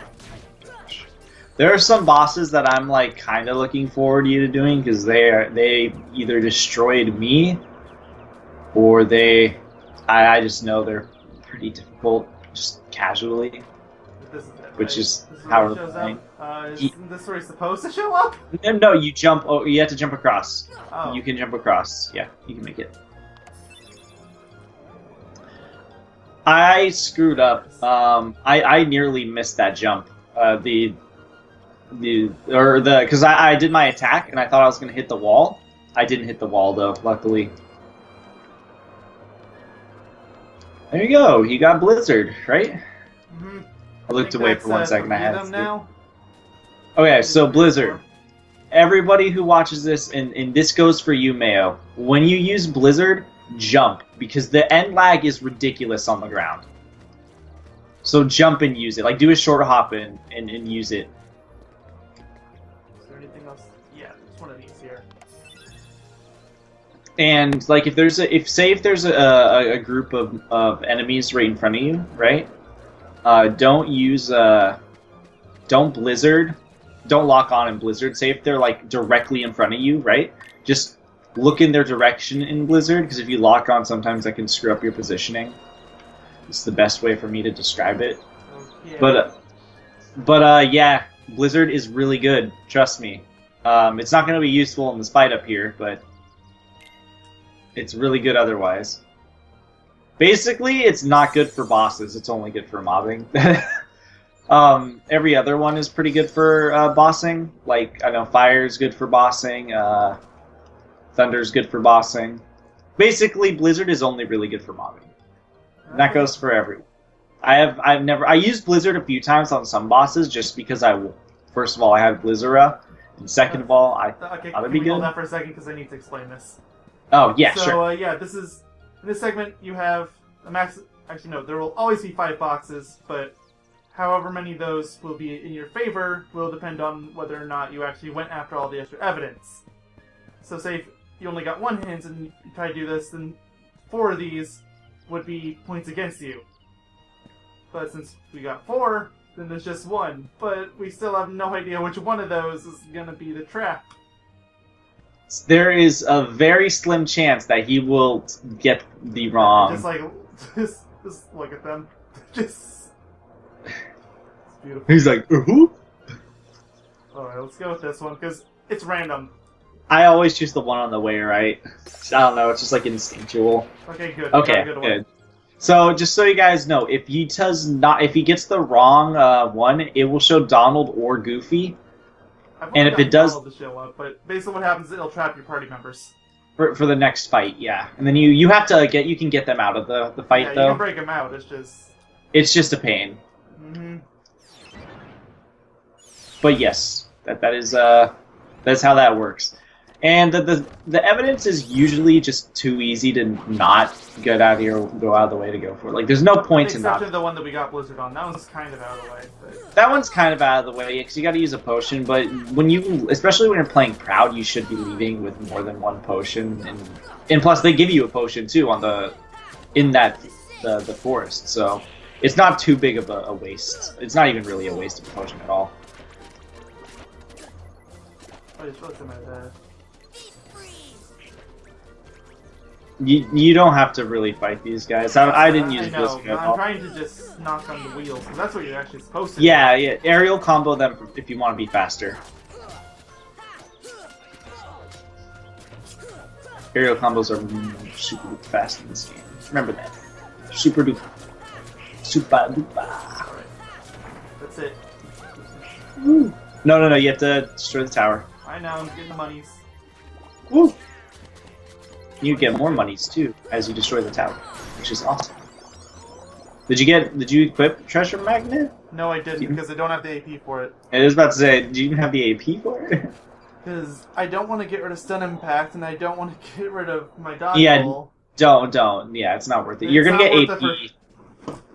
Speaker 2: There are some bosses that I'm like kind of looking forward to you doing because they either destroyed me or I just know they're pretty difficult just casually.
Speaker 1: This is it,
Speaker 2: which
Speaker 1: right?
Speaker 2: is
Speaker 1: This
Speaker 2: how
Speaker 1: where
Speaker 2: we're
Speaker 1: it shows
Speaker 2: playing.
Speaker 1: up? Isn't this where he's supposed to show up?
Speaker 2: No, you jump. Oh, you have to jump across.
Speaker 1: Oh.
Speaker 2: You can jump across. Yeah, you can make it. I screwed up. I nearly missed that jump. Because I did my attack and I thought I was gonna hit the wall. I didn't hit the wall though, luckily. There you go. You got Blizzard, right?
Speaker 1: Mm-hmm.
Speaker 2: I looked away for 1 second. I had
Speaker 1: them now.
Speaker 2: Okay, so Blizzard. Everybody who watches this, and this goes for you, Mayo. When you use Blizzard, jump, because the end lag is ridiculous on the ground. So jump and use it. Like, do a short hop and use it.
Speaker 1: Is there anything else? Yeah, it's one of these here.
Speaker 2: And like, if there's a group of enemies right in front of you, right? Don't Blizzard. Don't lock on in Blizzard. Say if they're like directly in front of you, right? Just look in their direction in Blizzard, because if you lock on, sometimes that can screw up your positioning. It's the best way for me to describe it. Yeah. But yeah, Blizzard is really good. Trust me. It's not going to be useful in this fight up here, but it's really good otherwise. Basically, it's not good for bosses. It's only good for mobbing. Every other one is pretty good for bossing. Like, I know Fire's good for bossing. Thunder's good for bossing. Basically, Blizzard is only really good for mobbing. And that goes for everyone. I used Blizzard a few times on some bosses just because first of all, I have Blizzara, and second of all, I thought it'd be good.
Speaker 1: Hold that for a second because I need to explain this.
Speaker 2: Oh, yeah,
Speaker 1: so,
Speaker 2: sure.
Speaker 1: Yeah, in this segment, you have a max. Actually, no, there will always be 5 boxes, but however many of those will be in your favor will depend on whether or not you actually went after all the extra evidence. So, say if you only got 1 hint and you try to do this, then 4 of these would be points against you. But since we got 4, then there's just 1. But we still have no idea which one of those is going to be the trap.
Speaker 2: There is a very slim chance that he will get the wrong.
Speaker 1: Just look at them. It's beautiful.
Speaker 2: He's like, who?
Speaker 1: Alright, let's go with this one, because it's random.
Speaker 2: I always choose the one on the way, right? I don't know, it's just like instinctual.
Speaker 1: Okay, good.
Speaker 2: Okay, good. So, just so you guys know, if he gets the wrong one, it will show Donald or Goofy. And if it does,
Speaker 1: to show up, but basically what happens is it'll trap your party members
Speaker 2: for the next fight, yeah. And then you have to you can get them out of the fight,
Speaker 1: yeah,
Speaker 2: though.
Speaker 1: You can break them out.
Speaker 2: It's just a pain.
Speaker 1: Mm-hmm.
Speaker 2: But yes, that's how that works. And the evidence is usually just too easy to not get out of here or go out of the way to go for it. Like, there's no point in not.
Speaker 1: Except for the one that we got Blizzard on. That one's kind of out of the way. But...
Speaker 2: That one's kind of out of the way, because you got to use a potion, but especially when you're playing Proud, you should be leaving with more than 1 potion. And plus, they give you a potion, too, in the forest, so it's not too big of a waste. It's not even really a waste of a potion at all.
Speaker 1: I just looked at my dad.
Speaker 2: You don't have to really fight these guys. I didn't use Blizzard at all.
Speaker 1: I'm trying to just knock on the wheels, because that's what you're actually supposed to do.
Speaker 2: Yeah, aerial combo them if you want to be faster. Aerial combos are super duper fast in this game. Remember that. Super duper. Super duper.
Speaker 1: Alright. That's it.
Speaker 2: Woo. No, you have to destroy the tower.
Speaker 1: I know, I'm getting the monies.
Speaker 2: Woo! You get more monies too as you destroy the tower, which is awesome. Did you equip Treasure Magnet?
Speaker 1: No, I didn't, because I don't have the AP for it.
Speaker 2: I was about to say, do you even have the AP for it?
Speaker 1: Because I don't want to get rid of Stun Impact, and I don't want to get rid of my dodge roll.
Speaker 2: Don't. Yeah, it's not worth it. You're gonna get AP.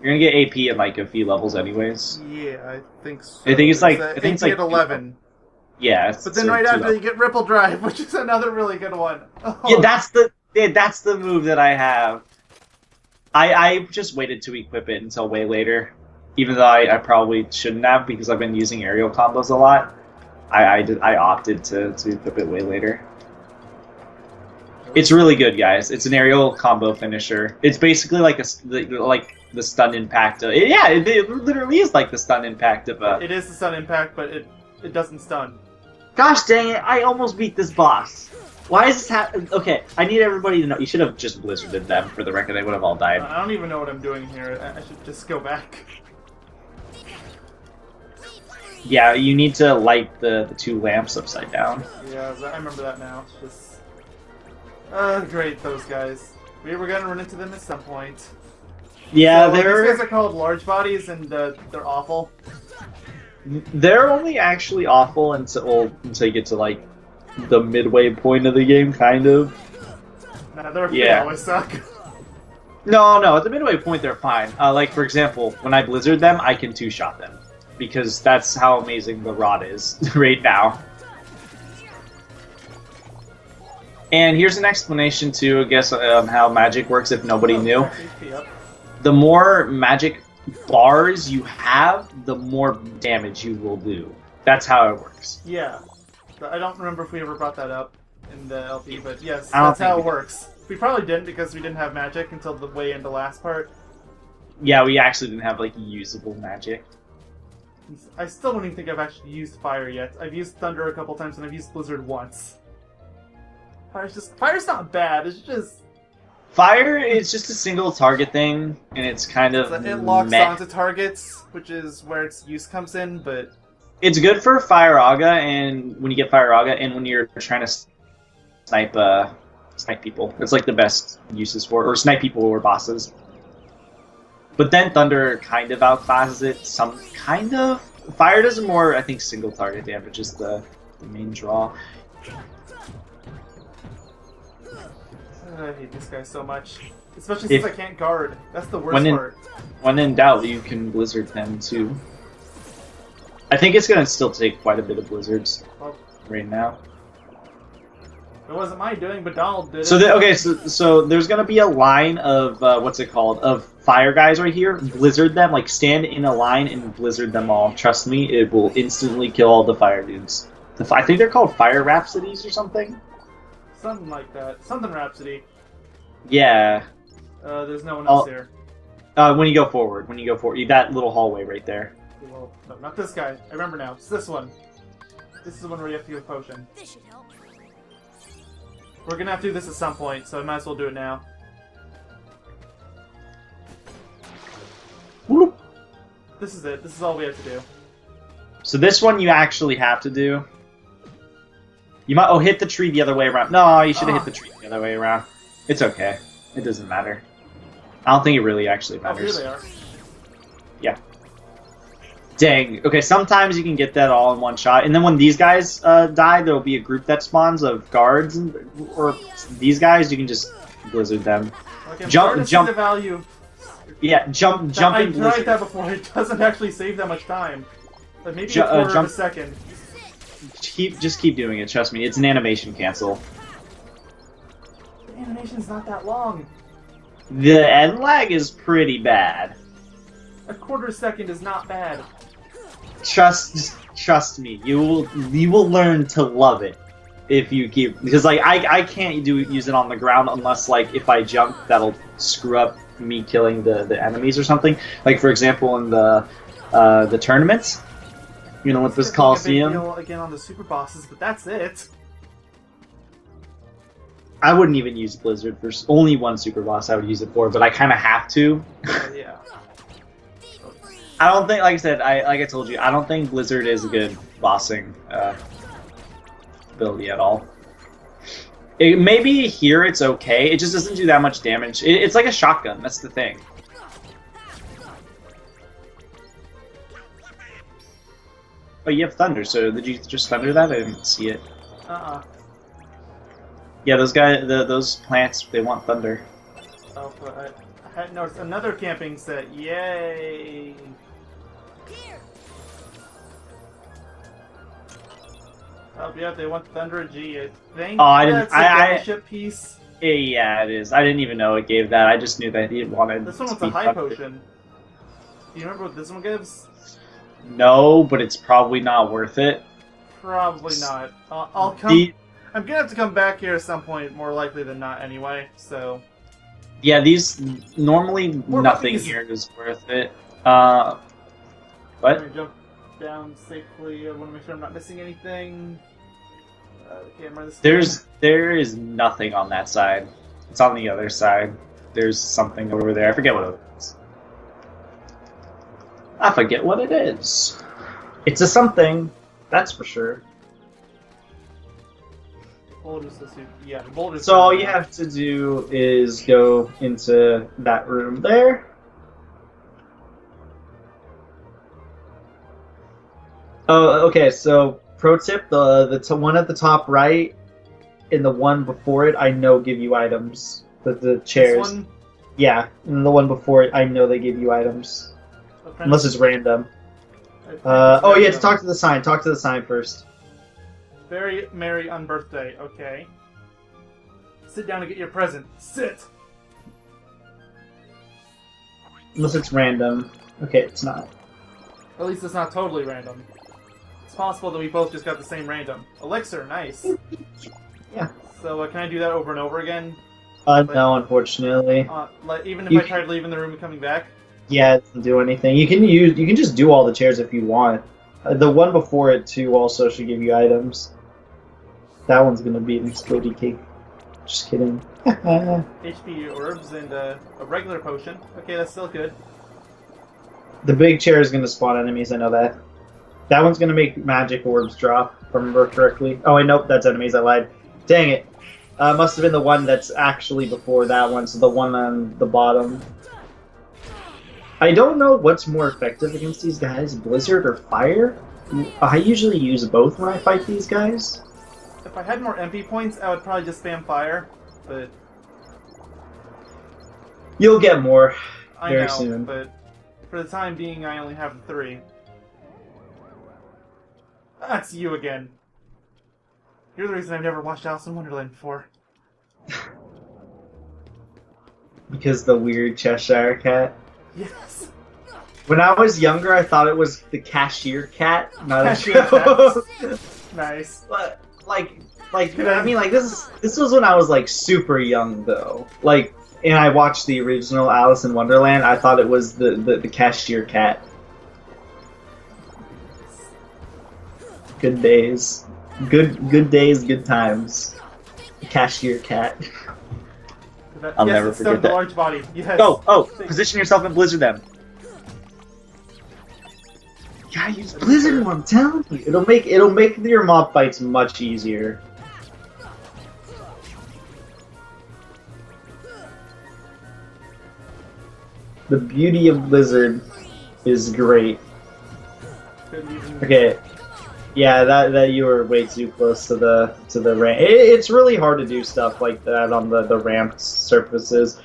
Speaker 2: You're gonna get AP in like a few levels, anyways.
Speaker 1: Yeah, I think so.
Speaker 2: I think it's like
Speaker 1: at 11.
Speaker 2: Yeah,
Speaker 1: but then right after you get Ripple Drive, which is another really good one. Oh.
Speaker 2: Yeah, that's the move that I have. I just waited to equip it until way later, even though I probably shouldn't have, because I've been using aerial combos a lot. I opted to equip it way later. It's really good, guys. It's an aerial combo finisher. It's basically like the stun impact. It literally is like the stun impact of.
Speaker 1: It is the stun impact, but it doesn't stun.
Speaker 2: Gosh dang it! I almost beat this boss. Why is this happening? Okay, I need everybody to know. You should have just blizzarded them. For the record, they would have all died.
Speaker 1: I don't even know what I'm doing here. I should just go back.
Speaker 2: Yeah, you need to light the 2 lamps upside down.
Speaker 1: Yeah, I remember that now. It's just... great, those guys. We were gonna run into them at some point.
Speaker 2: Yeah,
Speaker 1: so,
Speaker 2: they're...
Speaker 1: These guys are called large bodies, and they're awful.
Speaker 2: They're only actually awful until you get to, like, the midway point of the game, kind of.
Speaker 1: Nah, they always suck.
Speaker 2: No, at the midway point they're fine. Like, for example, when I blizzard them, I can 2-shot them. Because that's how amazing the rod is right now. And here's an explanation to, I guess, how magic works if nobody knew. The more magic bars you have, the more damage you will do. That's how it works.
Speaker 1: Yeah. I don't remember if we ever brought that up in the LP, but yes, that's how it works. We probably didn't because we didn't have magic until the way into the last part.
Speaker 2: Yeah, we actually didn't have, like, usable magic.
Speaker 1: I still don't even think I've actually used fire yet. I've used thunder a couple times and I've used blizzard once. Fire's not bad, it's just...
Speaker 2: Fire is just a single target thing, and it's kind of
Speaker 1: it locks onto targets, which is where its use comes in, but...
Speaker 2: It's good for Fire Aga, and when you get Fire Aga, and when you're trying to snipe people. It's like the best uses for it, or snipe people or bosses. But then Thunder kind of outclasses it, some kind of. Fire does more, I think, single target damage is the main draw.
Speaker 1: I hate this guy so much. Especially since I can't guard. That's the worst part.
Speaker 2: When in doubt, you can blizzard them too. I think it's going to still take quite a bit of blizzards right now.
Speaker 1: It wasn't my doing, but Donald did it.
Speaker 2: So there's going to be a line of, what's it called, of fire guys right here. Blizzard them, like stand in a line and blizzard them all. Trust me, it will instantly kill all the fire dudes. I think they're called Fire Rhapsodies or something?
Speaker 1: Something like that. Something Rhapsody.
Speaker 2: Yeah.
Speaker 1: There's no one else here.
Speaker 2: When you go forward, that little hallway right there.
Speaker 1: Well, no, not this guy. I remember now. It's this one. This is the one where you have to get a potion.
Speaker 3: This should help.
Speaker 1: We're gonna have to do this at some point, so I might as well do it now.
Speaker 2: Whoop.
Speaker 1: This is it. This is all we have to do.
Speaker 2: So this one you actually have to do. You might hit the tree the other way around. No, you should have hit the tree the other way around. It's okay. It doesn't matter. I don't think it really actually matters.
Speaker 1: Oh, here they are.
Speaker 2: Yeah. Dang. Okay, sometimes you can get that all in one shot, and then when these guys die, there'll be a group that spawns of guards, or these guys. You can just blizzard them.
Speaker 1: Okay,
Speaker 2: jump.
Speaker 1: The value.
Speaker 2: Yeah, jump.
Speaker 1: I tried that before. It doesn't actually save that much time. Like maybe a quarter of a second.
Speaker 2: Just keep doing it. Trust me, it's an animation cancel.
Speaker 1: The animation's not that long.
Speaker 2: The end lag is pretty bad.
Speaker 1: A quarter second is not bad.
Speaker 2: Trust me, you will learn to love it if you keep, because like I can't use it on the ground unless like if I jump that'll screw up me killing the enemies or something. Like for example in the tournaments, you know, with this Coliseum.
Speaker 1: Again on the super bosses, but that's it.
Speaker 2: I wouldn't even use Blizzard for only one super boss. I would use it for, but I kind of have to.
Speaker 1: Yeah.
Speaker 2: I don't think, like I said, like I told you, I don't think Blizzard is a good bossing ability at all. Maybe here it's okay. It just doesn't do that much damage. It's like a shotgun. That's the thing. Oh, you have thunder. So did you just thunder that? I didn't see it. Yeah, those guys, those plants, they want thunder.
Speaker 1: Oh, but I had noticed another camping set. Yay! Oh yeah, they want Thunder G. I think that's a ship piece.
Speaker 2: Yeah, it is. I didn't even know it gave that. I just knew that he wanted.
Speaker 1: This one was a high potion. Do you remember what this one gives?
Speaker 2: No, but it's probably not worth it.
Speaker 1: Probably not. I'll come. I'm gonna have to come back here at some point, more likely than not, anyway. So
Speaker 2: Yeah, these normally
Speaker 1: More
Speaker 2: nothing
Speaker 1: puppies.
Speaker 2: here is worth it.
Speaker 1: Let
Speaker 2: What?
Speaker 1: me jump down safely. I want to make sure I'm not missing anything. The camera.
Speaker 2: There is nothing on that side. It's on the other side. There's something over there. I forget what it is. I forget what it is. It's a something. That's for sure.
Speaker 1: Yeah, boulders.
Speaker 2: So all you have to do is go into that room there. Oh, okay. So pro tip: the one at the top right and the one before it, I know give you items. The chairs.
Speaker 1: This one?
Speaker 2: Yeah, and the one before it, I know they give you items. Unless it's random. Oh, yeah, to talk to the sign. Talk to the sign first.
Speaker 1: Very merry on birthday. Okay. Sit down and get your present. Sit.
Speaker 2: Unless it's random. Okay, it's not.
Speaker 1: At least it's not totally random. It's possible that we both just got the same random. Elixir, nice.
Speaker 2: Yeah.
Speaker 1: So can I do that over and over again?
Speaker 2: No, unfortunately.
Speaker 1: Even if
Speaker 2: You
Speaker 1: I tried leaving the room and coming back?
Speaker 2: Yeah, it doesn't do anything. You can just do all the chairs if you want. The one before it too also should give you items. That one's gonna be an explodey cake. Just kidding.
Speaker 1: HP orbs and a regular potion. Okay, that's still good.
Speaker 2: The big chair is gonna spawn enemies. I know that. That one's gonna make magic orbs drop, if I remember correctly. Oh wait, nope, that's enemies. I lied. Dang it. Must have been the one that's actually before that one, so the one on the bottom. I don't know what's more effective against these guys, Blizzard or Fire. I usually use both when I fight these guys.
Speaker 1: If I had more MP points, I would probably just spam fire, but...
Speaker 2: You'll get more
Speaker 1: I
Speaker 2: very
Speaker 1: know,
Speaker 2: soon.
Speaker 1: but for the time being, I only have 3. That's you again. You're the reason I've never watched Alice in Wonderland before.
Speaker 2: Because the weird Cheshire cat.
Speaker 1: Yes.
Speaker 2: When I was younger, I thought it was the cashier cat, not
Speaker 1: Cashier
Speaker 2: a show.
Speaker 1: Nice.
Speaker 2: But I mean, like this was when I was like super young though. Like, and I watched the original Alice in Wonderland. I thought it was the cashier cat. Good days, good days, good times. Cashier cat. I'll never forget that.
Speaker 1: Large body. Yes.
Speaker 2: Go! Oh! Position yourself and blizzard them. You gotta use blizzard one, I'm telling you. It'll make your mob fights much easier. The beauty of blizzard is great. Okay. Yeah, that you were way too close to the ramp. It's really hard to do stuff like that on the ramped surfaces.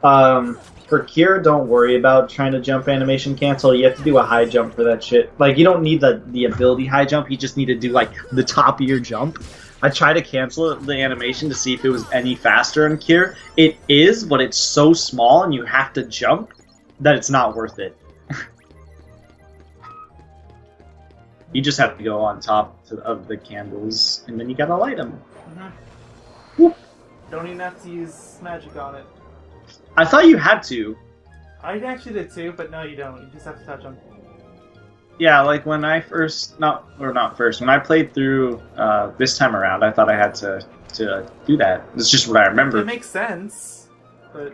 Speaker 2: For Cure, don't worry about trying to jump animation cancel. You have to do a high jump for that shit. Like, you don't need the ability high jump. You just need to do like the top of your jump. I tried to cancel the animation to see if it was any faster in Cure. It is, but it's so small and you have to jump that it's not worth it. You just have to go on top of the candles, and then you gotta light them.
Speaker 1: Mm-hmm. Don't even have to use magic on it.
Speaker 2: I thought you had to.
Speaker 1: I actually did too, but no, you don't. You just have to touch them.
Speaker 2: Yeah, like when I when I played through this time around, I thought I had to do that. It's just what I remember.
Speaker 1: It makes sense, but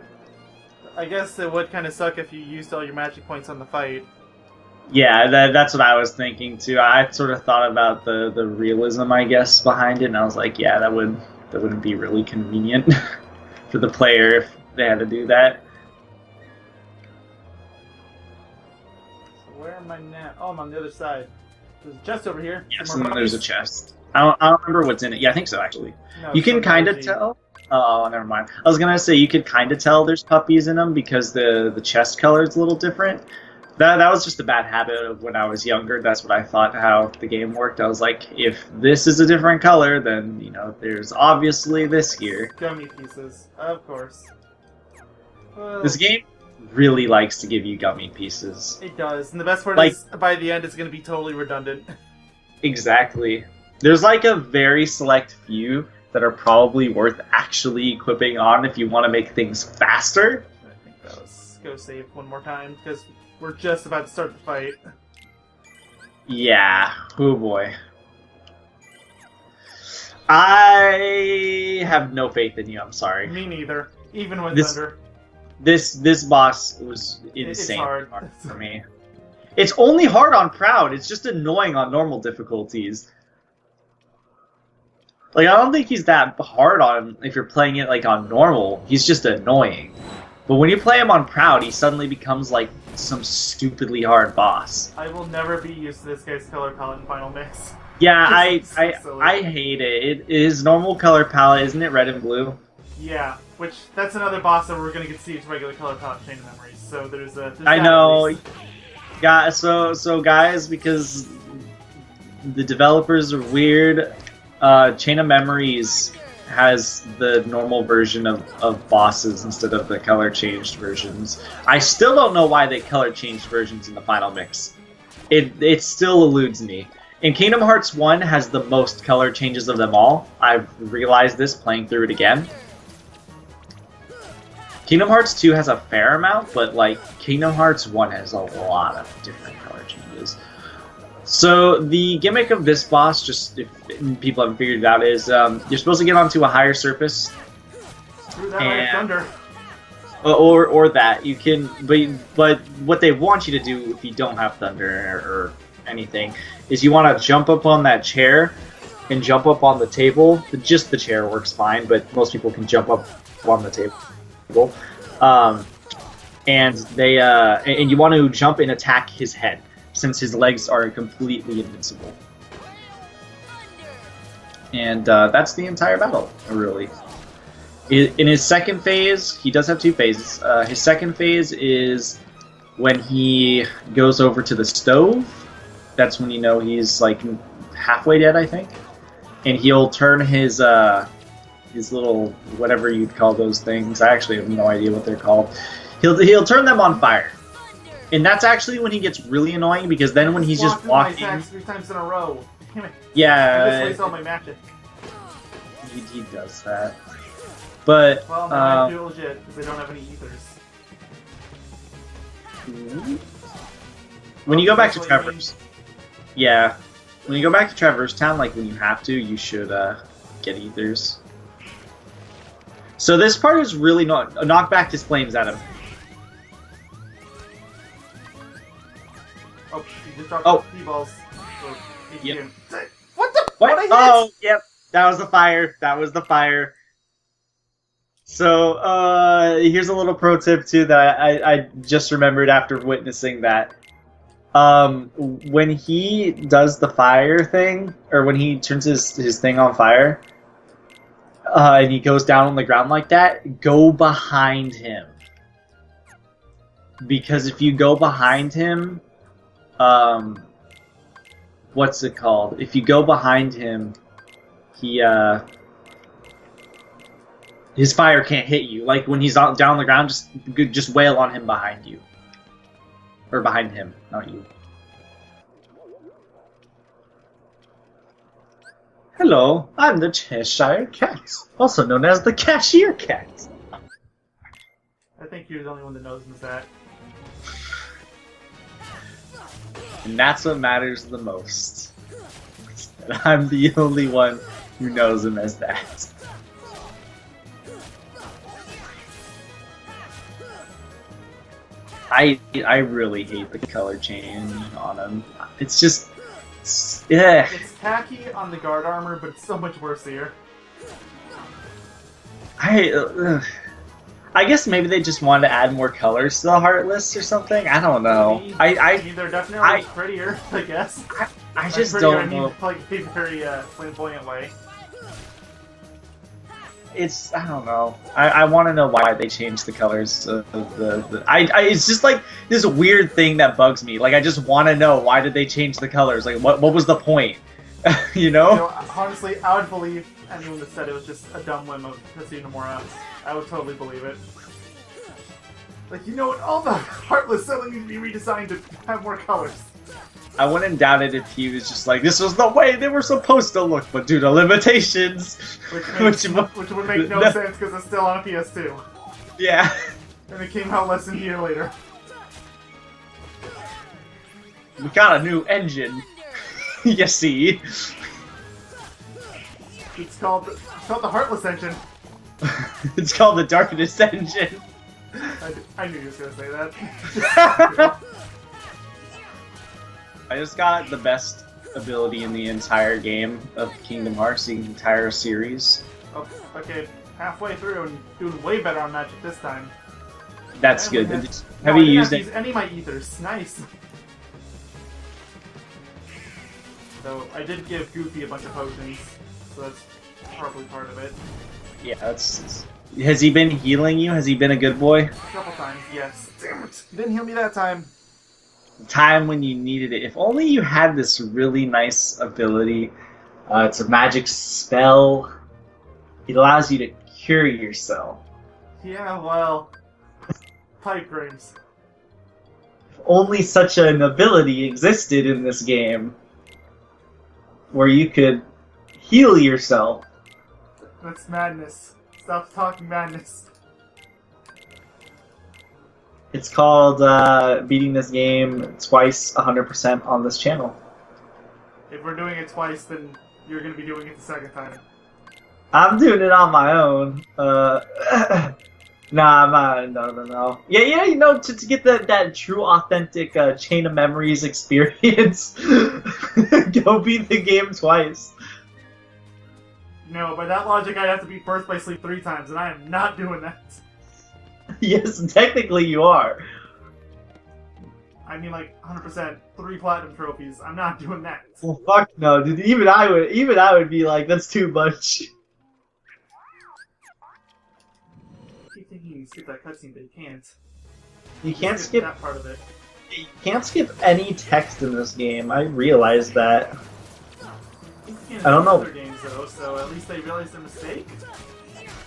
Speaker 1: I guess it would kind of suck if you used all your magic points on the fight.
Speaker 2: Yeah, that's what I was thinking too. I sort of thought about the realism, I guess, behind it, and I was like, yeah, that wouldn't be really convenient for the player if they had to do that.
Speaker 1: So where am I now? Oh, I'm on the other side. There's a chest over here.
Speaker 2: Yes, and then there's a chest. I don't remember what's in it. Yeah, I think so, actually.
Speaker 1: No,
Speaker 2: you can kind of tell. Oh, never mind. I was gonna say you could kind of tell there's puppies in them because the chest color is a little different. That was just a bad habit of when I was younger. That's what I thought how the game worked. I was like, if this is a different color, then, you know, there's obviously this here.
Speaker 1: Gummy pieces, of course. Well,
Speaker 2: This game really likes to give you gummy pieces.
Speaker 1: it does, and the best part
Speaker 2: Like-
Speaker 1: is, by the end, it's going to be totally redundant.
Speaker 2: Exactly. There's like a very select few that are probably worth actually equipping on if you want to make things faster.
Speaker 1: I think that was go save one more time because we're just about to start the fight.
Speaker 2: Yeah. Oh boy. I have no faith in you. I'm sorry.
Speaker 1: Me neither. Even with
Speaker 2: This-
Speaker 1: Thunder.
Speaker 2: This boss was
Speaker 1: It's
Speaker 2: insane
Speaker 1: hard.
Speaker 2: for me. It's only hard on Proud. It's just annoying on normal difficulties. Like, I don't think he's that hard on if you're playing it like on normal. He's just annoying. But when you play him on Proud, he suddenly becomes like some stupidly hard boss.
Speaker 1: I will never be used to this guy's color palette in Final Mix.
Speaker 2: Yeah,
Speaker 1: It's so silly.
Speaker 2: I hate it. It is normal color palette, isn't it? Red and blue.
Speaker 1: Yeah, which that's another boss that we're gonna get to see its regular color palette chain of memories. So there's
Speaker 2: I
Speaker 1: that
Speaker 2: know.
Speaker 1: at least.
Speaker 2: Yeah, so guys, because the developers are weird, Chain of Memories has the normal version of bosses instead of the color changed versions. I still don't know why they color changed versions in the final mix. It still eludes me. And Kingdom Hearts 1 has the most color changes of them all. I've realized this playing through it again. Kingdom Hearts 2 has a fair amount, but like Kingdom Hearts 1 has a lot of different color changes. So the gimmick of this boss, just if people haven't figured it out, is you're supposed to get onto a higher surface,
Speaker 1: Screw that right, Thunder.
Speaker 2: or that you can. But what they want you to do if you don't have Thunder or anything is you want to jump up on that chair and jump up on the table. Just the chair works fine, but most people can jump up on the table. And you want to jump and attack his head, since his legs are completely invincible. And that's the entire battle, really. In his second phase, he does have two phases. His second phase is when he goes over to the stove. That's when you know he's like halfway dead, I think. And he'll turn his little, whatever you'd call those things. I actually have no idea what they're called. He'll turn them on fire. And that's actually when he gets really annoying, because then when he's just walking...
Speaker 1: My attacks 3 times in a row. Damn it. I just
Speaker 2: Yeah,
Speaker 1: waste all my magic.
Speaker 2: he does that. But,
Speaker 1: Well, then I feel legit, because I don't have any ethers.
Speaker 2: when you go back to
Speaker 1: That's what you
Speaker 2: Trevor's... Yeah. When you go back to Trevor's Town, like when you have to, you should get ethers. So this part is really not... Knock back his flames at him.
Speaker 1: Oh, you just dropped
Speaker 2: Oh.
Speaker 1: T-balls.
Speaker 2: Yep.
Speaker 1: What the?
Speaker 2: What?
Speaker 1: I hit?
Speaker 2: Oh, yep. That was the fire. That was the fire. So, here's a little pro tip, too, that I just remembered after witnessing that. When he does the fire thing, or when he turns his thing on fire, and he goes down on the ground like that, go behind him. Because if you go behind him, what's it called? If you go behind him, his fire can't hit you. Like when he's down on the ground, just wail on him behind you. Or behind him, not you. Hello, I'm the Cheshire Cat, also known as the Cashier Cat.
Speaker 1: I think you're the only one that knows him as that.
Speaker 2: And that's what matters the most. That I'm the only one who knows him as that. I really hate the color change on him. It's just... yeah.
Speaker 1: It's tacky on the guard armor, but it's so much worse here.
Speaker 2: I guess maybe they just wanted to add more colors to the Heartless or something. I don't know.
Speaker 1: I mean, they're definitely prettier, I guess.
Speaker 2: I just
Speaker 1: prettier,
Speaker 2: don't
Speaker 1: I mean,
Speaker 2: know.
Speaker 1: like a very flamboyant way.
Speaker 2: I don't know. I want to know why they changed the colors of it's just like this weird thing that bugs me. Like I just want to know, why did they change the colors? Like what was the point? You know?
Speaker 1: Honestly, I would believe anyone that said it was just a dumb whim of Tetsuya Nomura. I would totally believe it. Like, you know what? All the Heartless suddenly need to be redesigned to have more colors.
Speaker 2: I wouldn't doubt it if he was just like, this was the way they were supposed to look, but due to limitations,
Speaker 1: Which would make no sense because it's still on a PS2.
Speaker 2: Yeah.
Speaker 1: And it came out less than a year later.
Speaker 2: We got a new engine. You see.
Speaker 1: It's called the Heartless Engine.
Speaker 2: It's called the Darkness Engine.
Speaker 1: I knew you was gonna say that.
Speaker 2: I just got the best ability in the entire game of Kingdom Hearts, the entire series.
Speaker 1: Oh, okay, halfway through and doing way better on magic this time.
Speaker 2: That's good. Have
Speaker 1: I
Speaker 2: you
Speaker 1: didn't
Speaker 2: used
Speaker 1: have to
Speaker 2: it?
Speaker 1: use any of my ethers. Nice. So I did give Goofy a bunch of potions, so that's probably part of it.
Speaker 2: Yeah, that's. Has he been healing you? Has he been a good boy?
Speaker 1: A couple times, yes. Damn it! You didn't heal me that time.
Speaker 2: Time when you needed it. If only you had this really nice ability. It's a magic spell. It allows you to cure yourself.
Speaker 1: Yeah, well, pipe dreams.
Speaker 2: If only such an ability existed in this game, where you could heal yourself.
Speaker 1: That's madness. Stop talking madness.
Speaker 2: It's called beating this game twice 100% on this channel.
Speaker 1: If we're doing it twice, then you're gonna be doing it the second time.
Speaker 2: I'm doing it on my own. Nah, I'm not. No. Yeah, you know, to get that true, authentic Chain of Memories experience, go beat the game twice.
Speaker 1: No, by that logic, I'd have to beat Birth by Sleep 3 times, and I am not doing that.
Speaker 2: Yes, technically you are.
Speaker 1: I mean, like 100%, 3 platinum trophies. I'm not doing that.
Speaker 2: Well, fuck no, dude. Even I would be like, that's too much.
Speaker 1: I keep thinking you can skip that cutscene, but you can't.
Speaker 2: You can't skip
Speaker 1: that part of it.
Speaker 2: You can't skip any text in this game. I realized that. I don't know.
Speaker 1: Other games though, so at least they realized their mistake.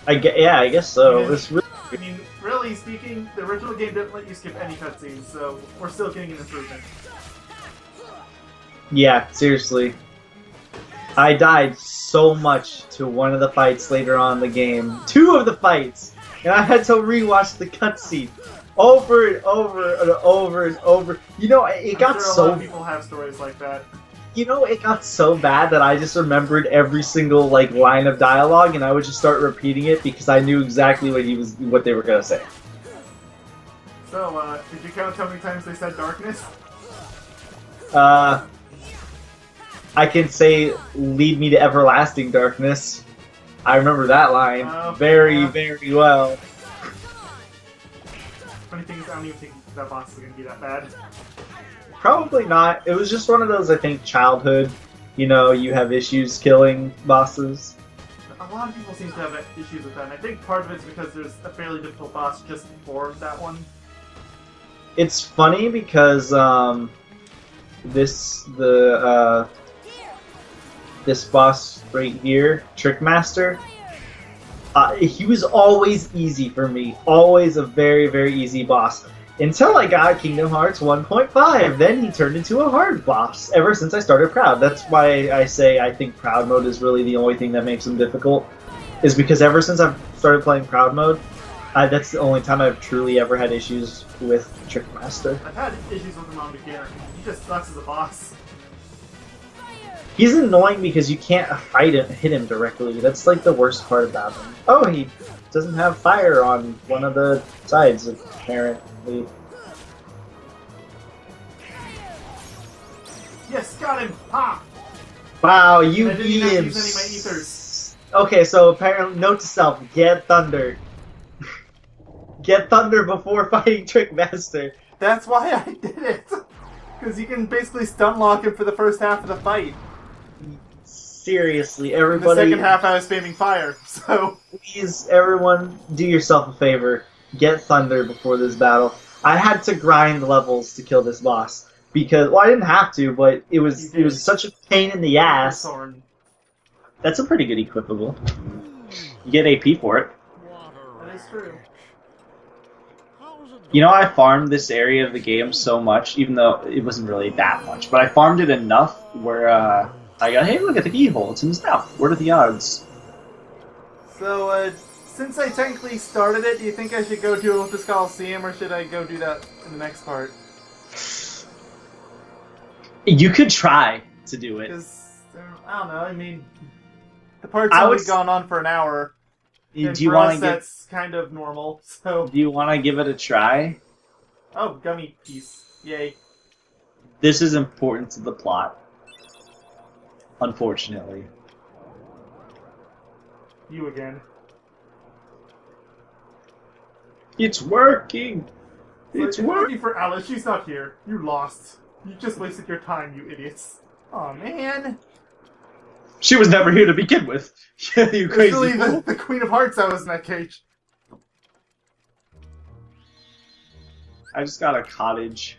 Speaker 2: I guess so. It's really.
Speaker 1: I mean, really speaking, the original game didn't let you skip any cutscenes, so we're still getting an improvement.
Speaker 2: Yeah, seriously. I died so much to one of the fights later on in the game. 2 of the fights! And I had to rewatch the cutscene over and over and over and over. You know, it got
Speaker 1: I'm sure
Speaker 2: so...
Speaker 1: a lot of people have stories like that.
Speaker 2: You know, it got so bad that I just remembered every single, like, line of dialogue, and I would just start repeating it because I knew exactly what they were gonna say.
Speaker 1: So, did you count how many times they said darkness?
Speaker 2: I can say, lead me to everlasting darkness. I remember that line very, very well.
Speaker 1: Funny thing is, I don't even think that boss is gonna be that bad.
Speaker 2: Probably not. It was just one of those, I think, childhood, you know, you have issues killing bosses.
Speaker 1: A lot of people seem to have issues with that, and I think part of it's because there's a fairly difficult boss just before that one.
Speaker 2: It's funny because, this boss right here, Trickmaster, he was always easy for me. Always a very, very easy boss. Until I got Kingdom Hearts 1.5, then he turned into a hard boss, ever since I started Proud. That's why I say I think Proud Mode is really the only thing that makes him difficult, is because ever since I've started playing Proud Mode, that's the only time I've truly ever had issues with Trickmaster.
Speaker 1: I've had issues with him on beginner. He just sucks as a boss.
Speaker 2: He's annoying because you can't hit him directly. That's like the worst part about him. Oh, he doesn't have fire on one of the sides, apparently.
Speaker 1: Yes, got him! Ha!
Speaker 2: Wow, you
Speaker 1: I didn't
Speaker 2: beat
Speaker 1: even
Speaker 2: him.
Speaker 1: use any of my ethers.
Speaker 2: Okay, so apparently, note to self: get Thunder. Get Thunder before fighting Trickmaster.
Speaker 1: That's why I did it! Because you can basically stun lock him for the first half of the fight.
Speaker 2: Seriously,
Speaker 1: In the
Speaker 2: everybody.
Speaker 1: second half I was spamming fire, so...
Speaker 2: Please, everyone, do yourself a favor. Get Thunder before this battle. I had to grind levels to kill this boss. Because, well, I didn't have to, but it was such a pain in the ass. That's a pretty good equipable. You get AP for it.
Speaker 1: That is true.
Speaker 2: You know, I farmed this area of the game so much, even though it wasn't really that much, but I farmed it enough where I got, hey, look at the keyhole, it's in his mouth. What are the odds?
Speaker 1: So, since I technically started it, do you think I should go do Olympus Coliseum, or should I go do that in the next part?
Speaker 2: You could try to do it.
Speaker 1: Because, I don't know, I mean, the part's only gone on for an hour.
Speaker 2: Do
Speaker 1: And
Speaker 2: you
Speaker 1: for
Speaker 2: want
Speaker 1: us,
Speaker 2: to give?
Speaker 1: that's kind of normal, so...
Speaker 2: Do you want to give it a try?
Speaker 1: Oh, gummy piece. Yay.
Speaker 2: This is important to the plot. Unfortunately.
Speaker 1: You again.
Speaker 2: It's working! It's
Speaker 1: It's
Speaker 2: working!
Speaker 1: working for Alice, she's not here. You lost. You just wasted your time, you idiots. Aw, man.
Speaker 2: She was never here to begin with. You
Speaker 1: It's
Speaker 2: crazy
Speaker 1: really
Speaker 2: fool.
Speaker 1: the Queen of Hearts that was in that cage.
Speaker 2: I just got a cottage.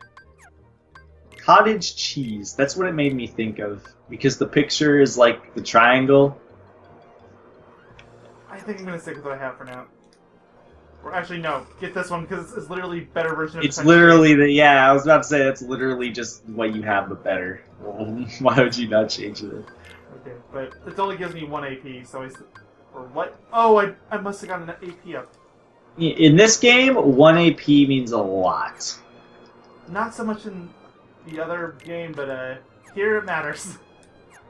Speaker 2: Cottage cheese. That's what it made me think of. Because the picture is like the triangle.
Speaker 1: I think I'm gonna stick with what I have for now. Or actually, no. Get this one, because it's literally a better version of
Speaker 2: It's
Speaker 1: the
Speaker 2: literally the, yeah, I was about to say that's literally just what you have, but better. Why would you not change it?
Speaker 1: Okay, but it only gives me 1 AP, so or what? Oh, I must have gotten an AP up.
Speaker 2: In this game, 1 AP means a lot.
Speaker 1: Not so much in the other game, but here it matters.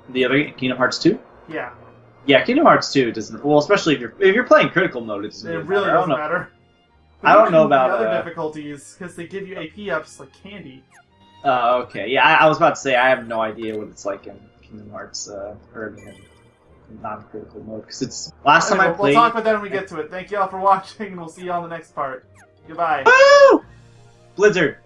Speaker 2: The other Kingdom Hearts 2?
Speaker 1: Yeah,
Speaker 2: Yeah, Kingdom Hearts 2 doesn't. Well, especially if you're playing critical mode, it doesn't
Speaker 1: it
Speaker 2: really
Speaker 1: really
Speaker 2: matter.
Speaker 1: doesn't matter.
Speaker 2: I don't know
Speaker 1: Even
Speaker 2: about,
Speaker 1: the other difficulties, because they give you AP ups like candy.
Speaker 2: Okay. Yeah, I was about to say I have no idea what it's like in Kingdom Hearts, or in non-critical mode, because it's last time I
Speaker 1: Anyway,
Speaker 2: played.
Speaker 1: we'll talk about that when we get to it. Thank you all for watching, and we'll see you on the next part. Goodbye.
Speaker 2: Woo! Blizzard.